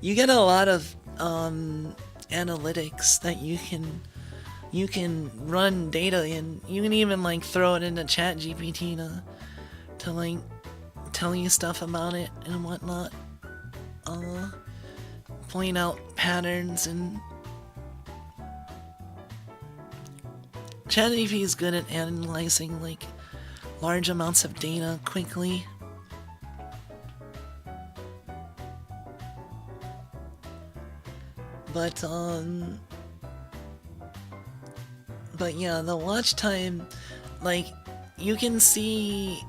you get a lot of analytics that you can run data in. You can even like throw it into ChatGPT to like tell you stuff about it and whatnot. Point out patterns, and ChatGPT is good at analyzing like large amounts of data quickly. But yeah, the watch time, like, you can see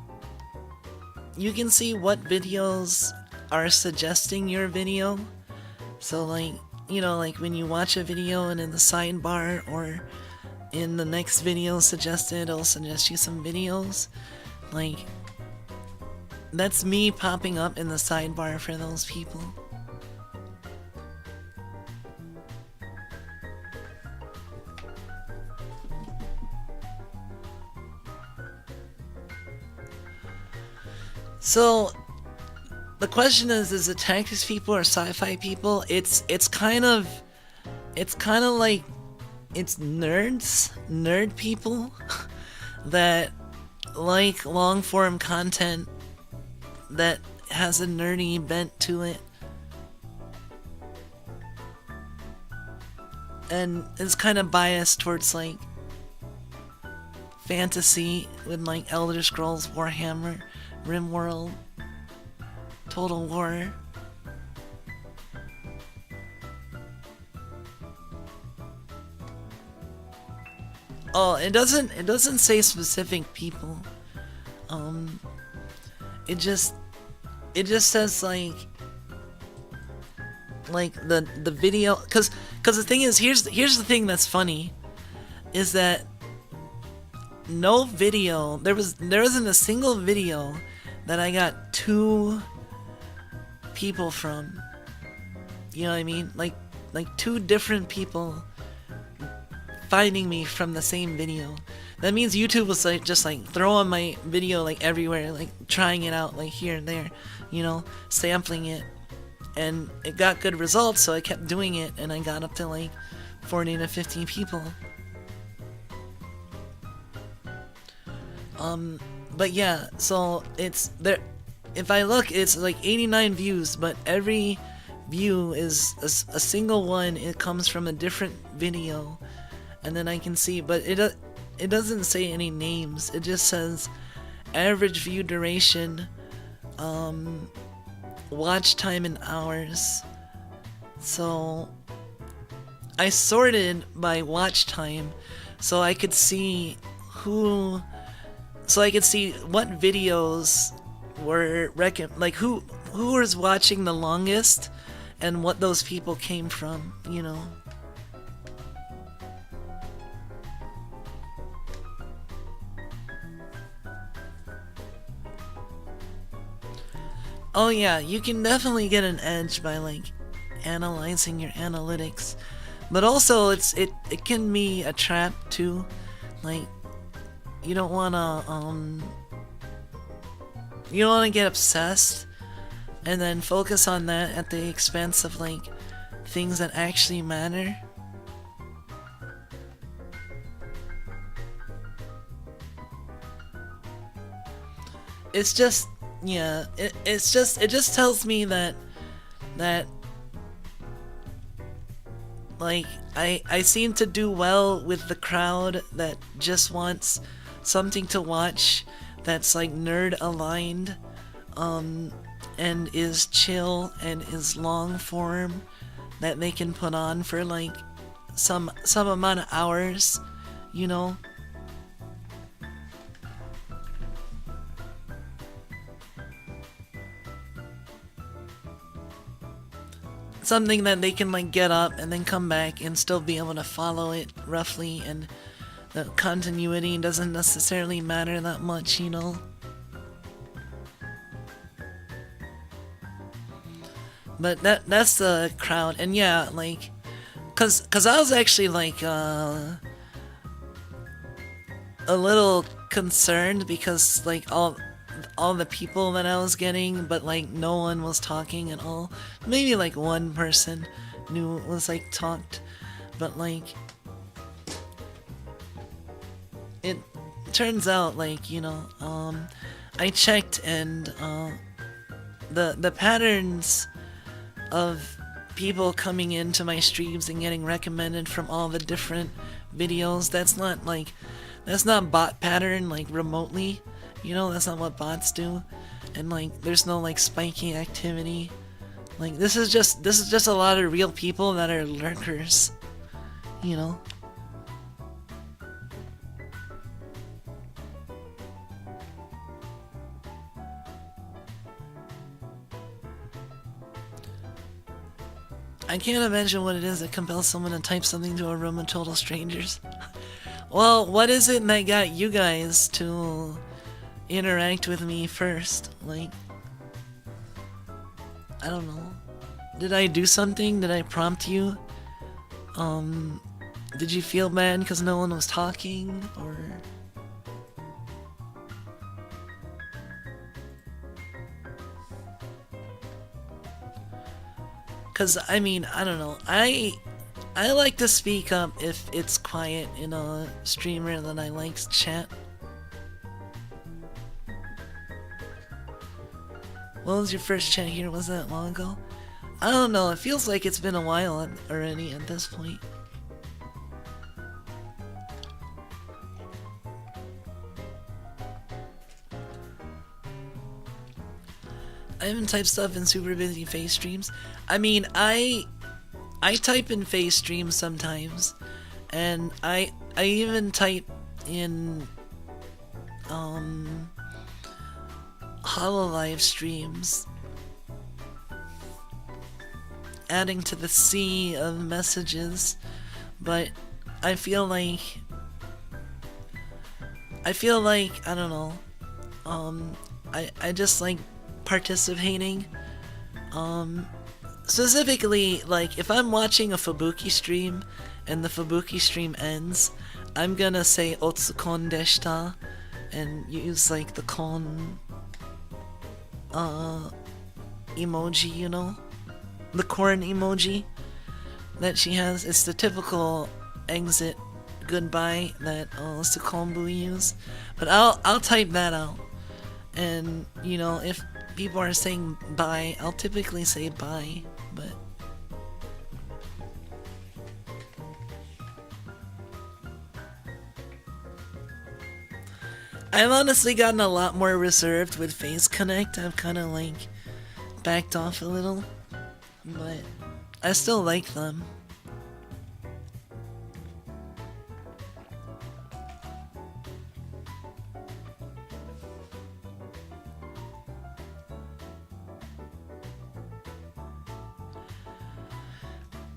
what videos are suggesting your video. So like, you know, like when you watch a video and in the sidebar or in the next video suggested, it'll suggest you some videos. Like, that's me popping up in the sidebar for those people. So, the question is it tactics people or sci-fi people? It's kind of like, it's nerd people that like long-form content that has a nerdy bent to it. And is kind of biased towards like fantasy with like Elder Scrolls, Warhammer, RimWorld, Total War. Oh, it doesn't say specific people. It just says like the video, cause the thing is, here's the thing that's funny, is that no video, there wasn't a single video that I got 2 people from. You know what I mean? Like 2 different people finding me from the same video. That means YouTube was like just like throwing my video like everywhere, like trying it out like here and there, you know, sampling it, and it got good results, so I kept doing it, and I got up to like 40 to 50 people. But yeah, so it's there. If I look, it's like 89 views, but every view is a single one. It comes from a different video, and then I can see, but it doesn't say any names. It just says average view duration, watch time in hours. So I sorted by watch time, so I could see what videos were like who was watching the longest, and what those people came from, you know. Oh yeah, you can definitely get an edge by like analyzing your analytics, but also it can be a trap too. Like you don't wanna get obsessed and then focus on that at the expense of like things that actually matter. It's just, yeah, it just tells me that like I seem to do well with the crowd that just wants something to watch that's like nerd aligned, and is chill and is long form, that they can put on for like some amount of hours, you know. Something that they can like get up and then come back and still be able to follow it roughly, and the continuity doesn't necessarily matter that much, you know. But that's the crowd. And yeah, like cause I was actually like a little concerned, because like all the people that I was getting, but like no one was talking at all. Maybe like one person was like talked, but like it turns out like, you know, I checked, and the patterns of people coming into my streams and getting recommended from all the different videos, that's not bot pattern like remotely. You know, that's not what bots do. And like there's no like spiky activity. Like this is just a lot of real people that are lurkers, you know. I can't imagine what it is that compels someone to type something to a room of total strangers. Well, what is it that got you guys to interact with me first? Like, I don't know. Did I do something? Did I prompt you? Did you feel bad because no one was talking? Or... Cause I mean, I don't know. I like to speak up if it's quiet in a streamer that I like chat. What was your first chat here? Was that long ago? I don't know. It feels like it's been a while already at this point. haven't typed stuff in super busy face streams. I mean, I type in face streams sometimes, and I even type in Hololive streams, adding to the sea of messages, but I feel like I don't know, I just like participating. Specifically, like, if I'm watching a Fubuki stream and the Fubuki stream ends, I'm gonna say Otsukon deshita and use like the kon emoji, you know? The corn emoji that she has. It's the typical exit goodbye that Sukombu use. But I'll type that out. And, you know, if people are saying bye, I'll typically say bye, but I've honestly gotten a lot more reserved with Face Connect. I've kind of like backed off a little, but I still like them.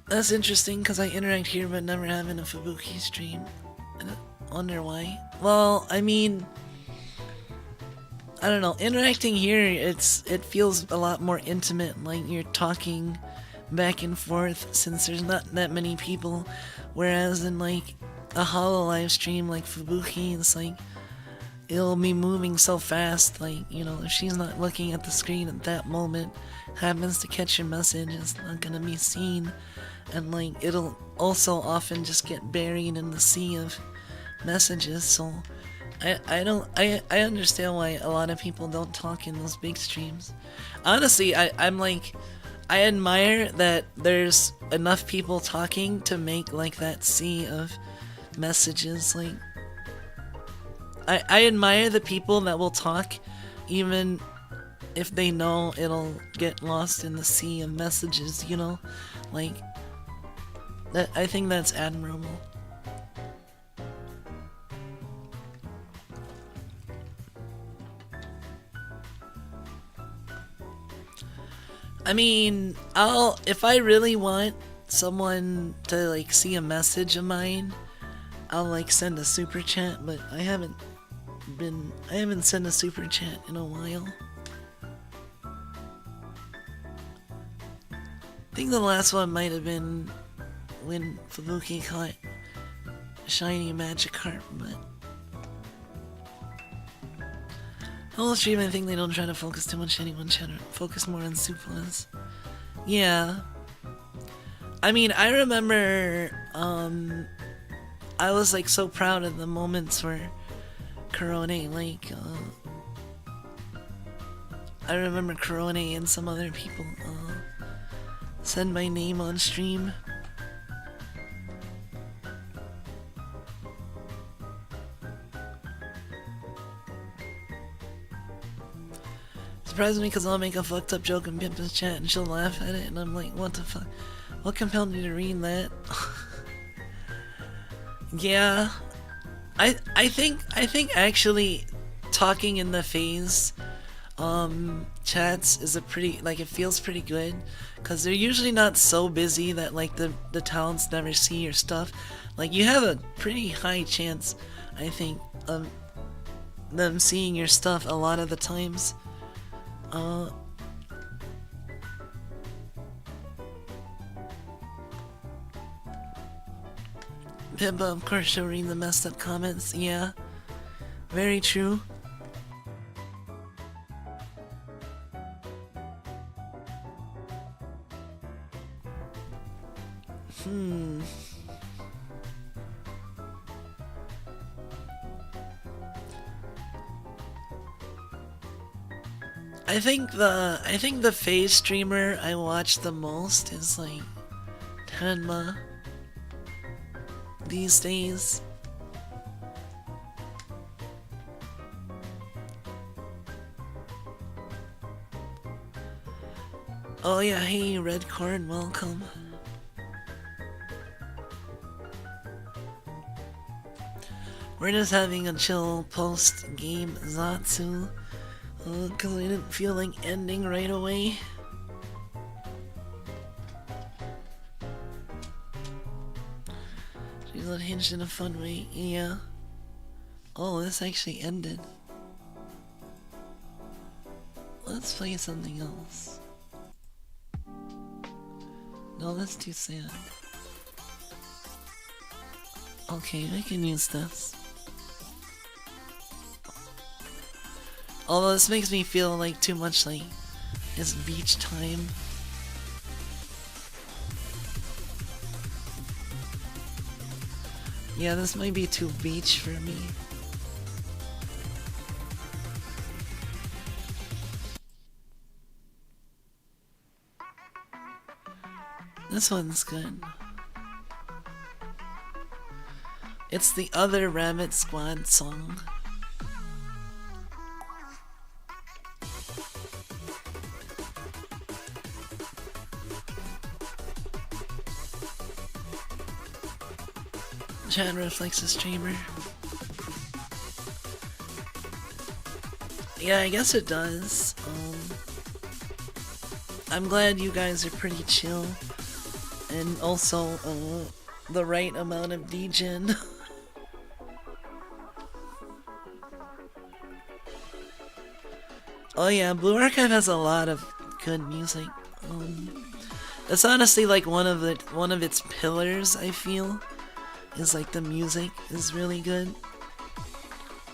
That's interesting because I interact here but never have in a Fubuki stream. I wonder why. Well, I mean, I don't know. Interacting here, it feels a lot more intimate. Like you're talking back and forth since there's not that many people. Whereas in like a Hololive stream like Fubuki, it's like it'll be moving so fast. Like, you know, if she's not looking at the screen at that moment, happens to catch your message, it's not gonna be seen. And like it'll also often just get buried in the sea of messages. So I understand why a lot of people don't talk in those big streams. Honestly, I'm like, I admire that there's enough people talking to make like that sea of messages. Like I admire the people that will talk even if they know it'll get lost in the sea of messages, you know? Like that, I think that's admirable. I mean, if I really want someone to like see a message of mine, I'll like send a super chat, but I haven't sent a super chat in a while. I think the last one might have been when Fubuki caught shiny Magikarp, but the whole stream, I think they don't try to focus too much on anyone, try to focus more on Suplas. Yeah. I mean, I remember, I was like so proud of the moments where Korone, like, I remember Korone and some other people, said my name on stream. Surprised me because I'll make a fucked up joke in Peppsen's chat and she'll laugh at it, and I'm like, what the fuck? What compelled me to read that? Yeah, I think actually talking in the phase chats is a pretty, like, it feels pretty good because they're usually not so busy that like the talents never see your stuff. Like you have a pretty high chance, I think, of them seeing your stuff a lot of the times. Pippa, of course, she'll read the messed up comments. Yeah, very true. I think the phase streamer I watch the most is like Tenma these days. Oh yeah, hey Red Corn, welcome. We're just having a chill post-game Zatsu. Cause I didn't feel like ending right away. She's unhinged in a fun way, yeah. Oh, this actually ended. Let's play something else. No, that's too sad. Okay, I can use this. Although this makes me feel like too much like it's beach time. Yeah, this might be too beach for me. This one's good. It's the other Rabbit Squad song. Chat reflects the streamer. Yeah, I guess it does. I'm glad you guys are pretty chill. And also, the right amount of degen. Oh yeah, Blue Archive has a lot of good music. That's honestly like one of its pillars, I feel. Is like the music is really good.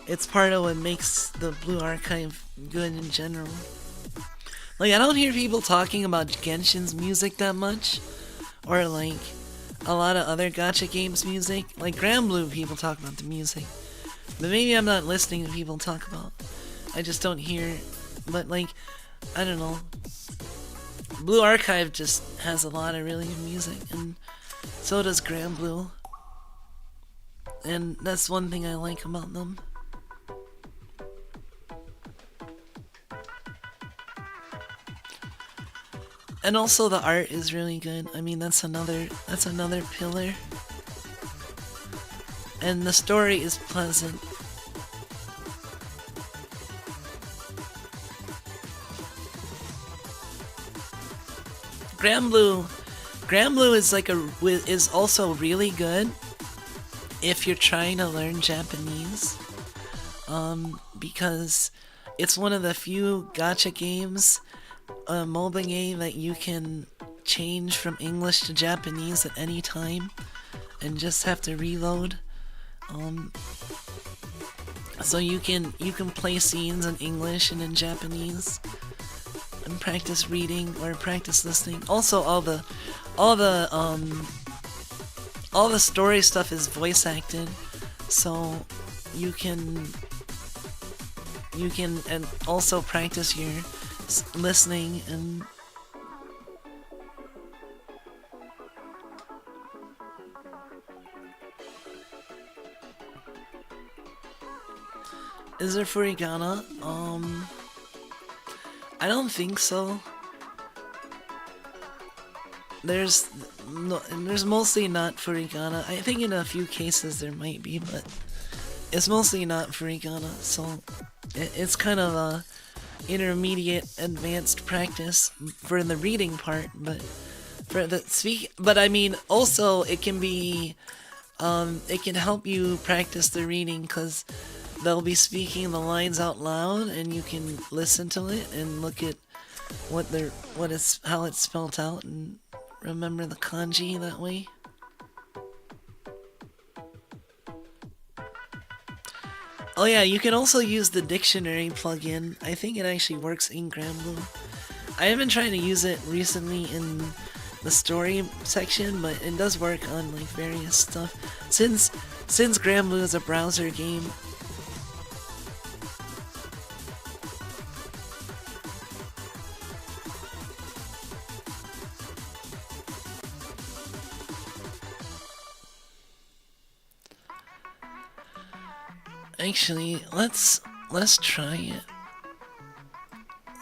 It's part of what makes the Blue Archive good in general. Like, I don't hear people talking about Genshin's music that much, or like a lot of other gacha games music. Like Grand Blue, people talk about the music, but maybe I'm not listening to people talk about. I just don't hear. But like, I don't know. Blue Archive just has a lot of really good music, and so does Grand Blue. And that's one thing I like about them. And also the art is really good. I mean, that's another pillar. And the story is pleasant. Grand Blue is like is also really good if you're trying to learn Japanese, because it's one of the few gacha games, MOBA game, that you can change from English to Japanese at any time and just have to reload. So you can play scenes in English and in Japanese and practice reading or practice listening. Also, all the story stuff is voice acted, so you can and also practice your listening and is there furigana? I don't think so. There's mostly not furigana. I think in a few cases there might be, but it's mostly not furigana. So it's kind of a intermediate advanced practice for the reading part, but for the but I mean also it can be it can help you practice the reading because they'll be speaking the lines out loud and you can listen to it and look at how it's spelled out and remember the kanji that way. Oh yeah, you can also use the dictionary plugin. I think it actually works in Grand Blue. I have been trying to use it recently in the story section, but it does work on like various stuff. Since Grand Blue is a browser game, actually, let's try it.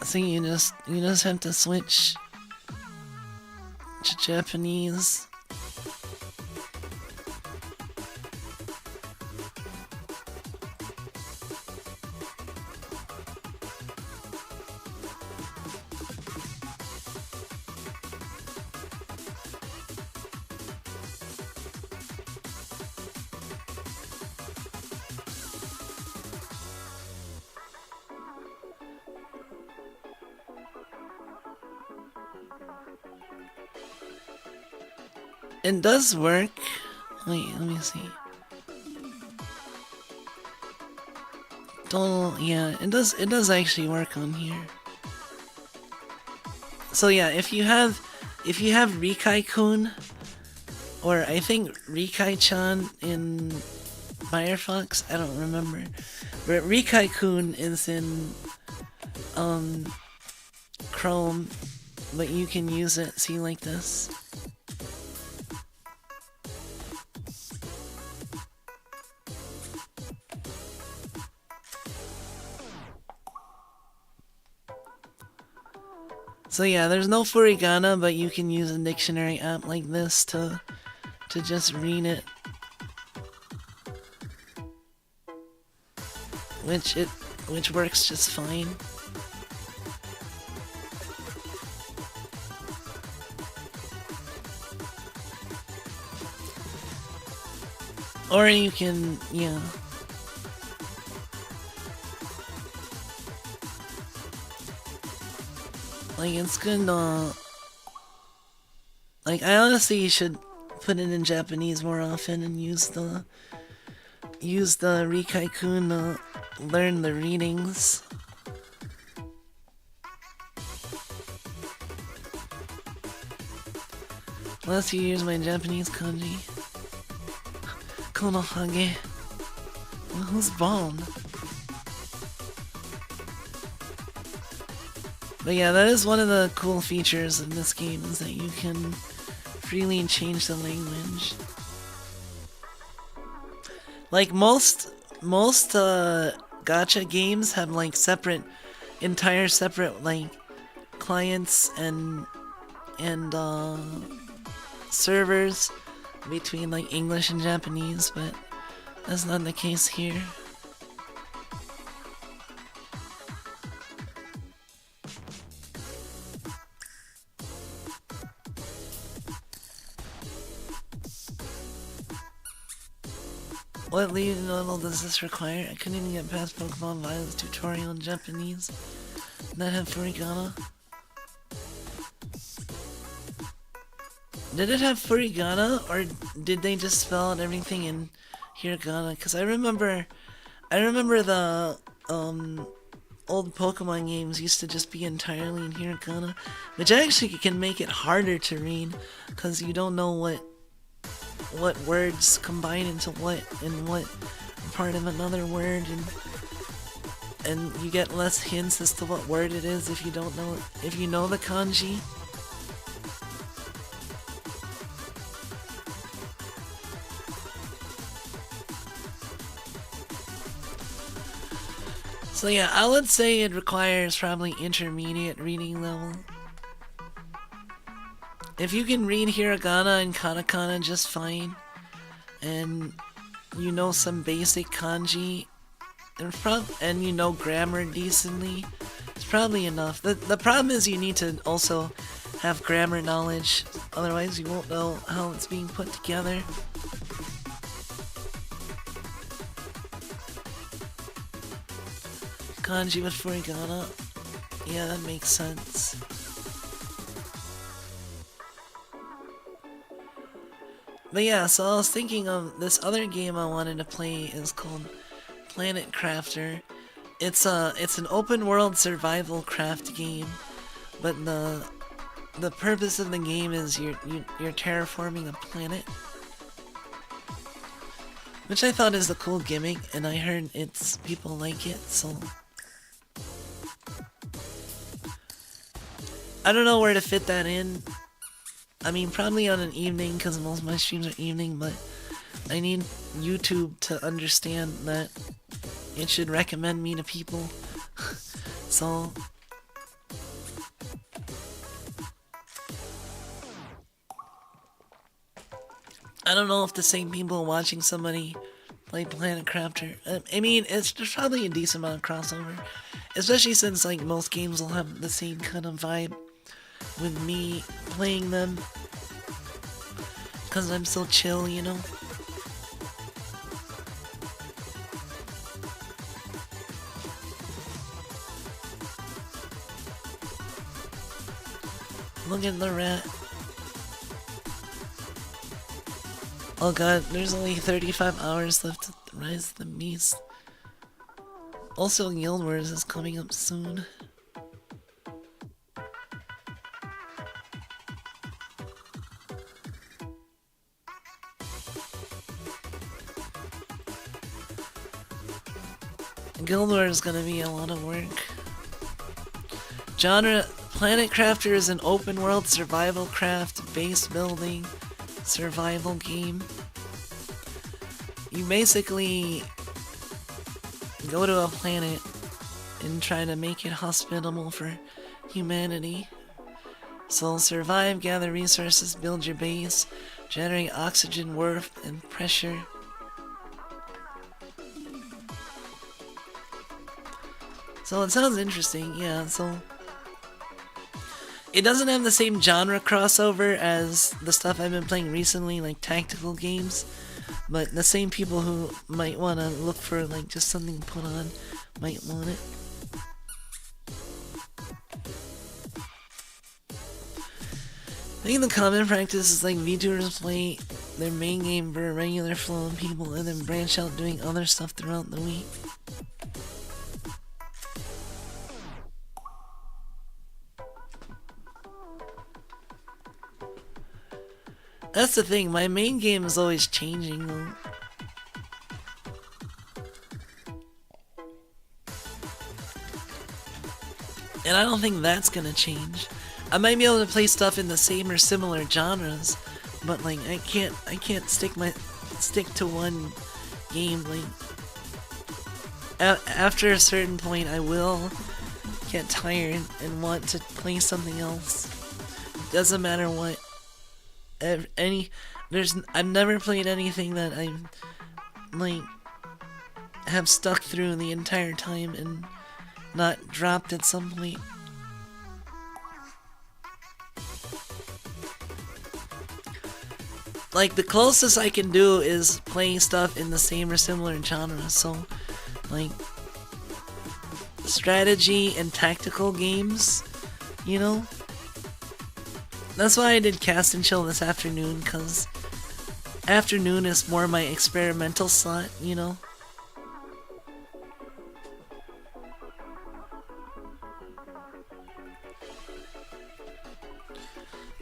I think you just have to switch Japanese. It does work. Wait, let me see. Don't, yeah, it does actually work on here. So yeah, if you have Rikai-kun, or I think Rikai-chan in Firefox, I don't remember. But Rikai-kun is in Chrome, but you can use it, see, like this. So yeah, there's no furigana, but you can use a dictionary app like this to just read it. Which works just fine. Or you can, yeah. Like, it's good, like, I honestly should put it in Japanese more often and use the Rikai-kun to learn the readings. Last few years, my Japanese kanji. Konohage. Well, who's bomb? But yeah, that is one of the cool features of this game, is that you can freely change the language. Like most gacha games have like entire separate like clients and servers between like English and Japanese, but that's not the case here. What lead level does this require? I couldn't even get past Pokemon Violet's tutorial in Japanese. That have furigana. Did it have furigana, or did they just spell out everything in hiragana? Because I remember the old Pokemon games used to just be entirely in hiragana, which actually can make it harder to read, because you don't know what words combine into what and what part of another word, and you get less hints as to what word it is if you don't know, if you know the kanji. So yeah, I would say it requires probably intermediate reading level. If you can read hiragana and katakana just fine, and you know some basic kanji, and you know grammar decently, it's probably enough. The problem is you need to also have grammar knowledge, otherwise you won't know how it's being put together. Kanji with furigana, yeah, that makes sense. But yeah, so I was thinking of this other game I wanted to play is called Planet Crafter. It's an open world survival craft game, but the purpose of the game is you're terraforming a planet, which I thought is a cool gimmick, and I heard people like it, so I don't know where to fit that in. I mean, probably on an evening, because most of my streams are evening, but I need YouTube to understand that it should recommend me to people. So I don't know if the same people watching somebody play Planet Crafter. I mean, there's probably a decent amount of crossover, especially since like most games will have the same kind of vibe with me playing them, because I'm so chill, you know. Look at the rat. Oh god, there's only 35 hours left to Rise of the Beast. Also, Guild Wars is coming up soon. Guild Wars is gonna be a lot of work. Genre: Planet Crafter is an open world survival craft, base building, survival game. You basically go to a planet and try to make it hospitable for humanity. So survive, gather resources, build your base, generate oxygen, warmth, and pressure. So it sounds interesting, yeah, so... It doesn't have the same genre crossover as the stuff I've been playing recently, like tactical games, but the same people who might want to look for like just something to put on might want it. I think the common practice is like VTubers play their main game for a regular flow of people and then branch out doing other stuff throughout the week. That's the thing, my main game is always changing though. And I don't think that's gonna change. I might be able to play stuff in the same or similar genres, but like I can't stick to one game. Like after a certain point I will get tired and want to play something else. Doesn't matter what. I've never played anything that I like have stuck through the entire time and not dropped at some point. Like the closest I can do is playing stuff in the same or similar genre, so like strategy and tactical games, you know? That's why I did Cast and Chill this afternoon, because afternoon is more my experimental slot, you know?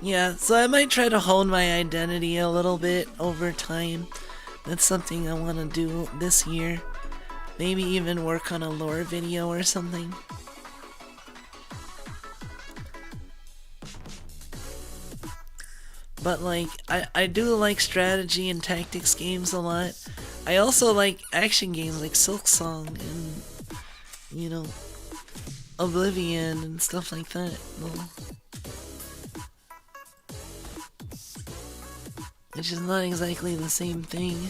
Yeah, so I might try to hone my identity a little bit over time. That's something I want to do this year. Maybe even work on a lore video or something. But like, I do like strategy and tactics games a lot. I also like action games like Silk Song and, you know, Oblivion and stuff like that. Which is not exactly the same thing.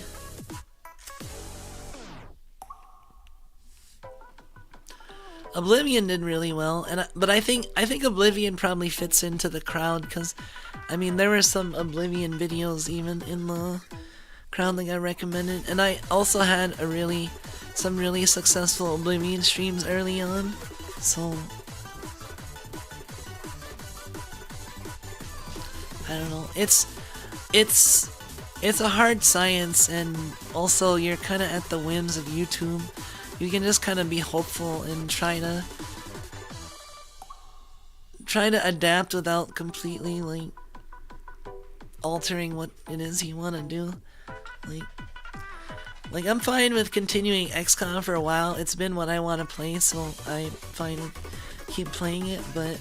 Oblivion did really well, but I think Oblivion probably fits into the crowd because, I mean, there were some Oblivion videos even in the crowd that got recommended, and I also had some really successful Oblivion streams early on, so I don't know. It's a hard science, and also you're kind of at the whims of YouTube. You can just kind of be hopeful and try to adapt without completely like altering what it is you want to do. Like I'm fine with continuing XCOM for a while. It's been what I want to play, so I'm fine with keep playing it, but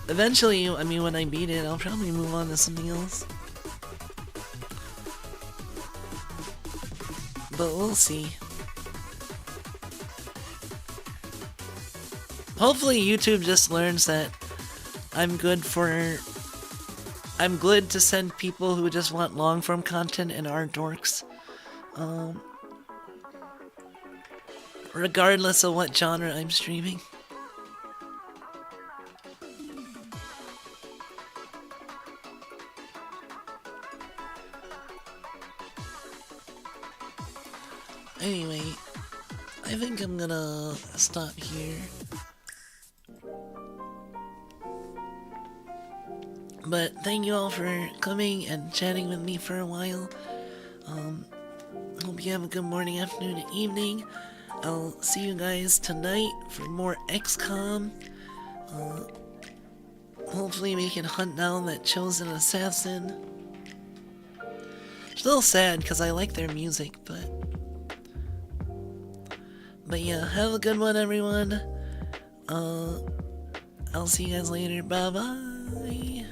eventually, I mean, when I beat it, I'll probably move on to something else. But we'll see. Hopefully YouTube just learns that I'm good for I'm glad to send people who just want long-form content and aren't dorks. Regardless of what genre I'm streaming. Anyway, I think I'm gonna stop here. But thank you all for coming and chatting with me for a while. Hope you have a good morning, afternoon, and evening. I'll see you guys tonight for more XCOM. Hopefully we can hunt down that chosen assassin. Still sad because I like their music, but yeah, have a good one, everyone. I'll see you guys later. Bye bye.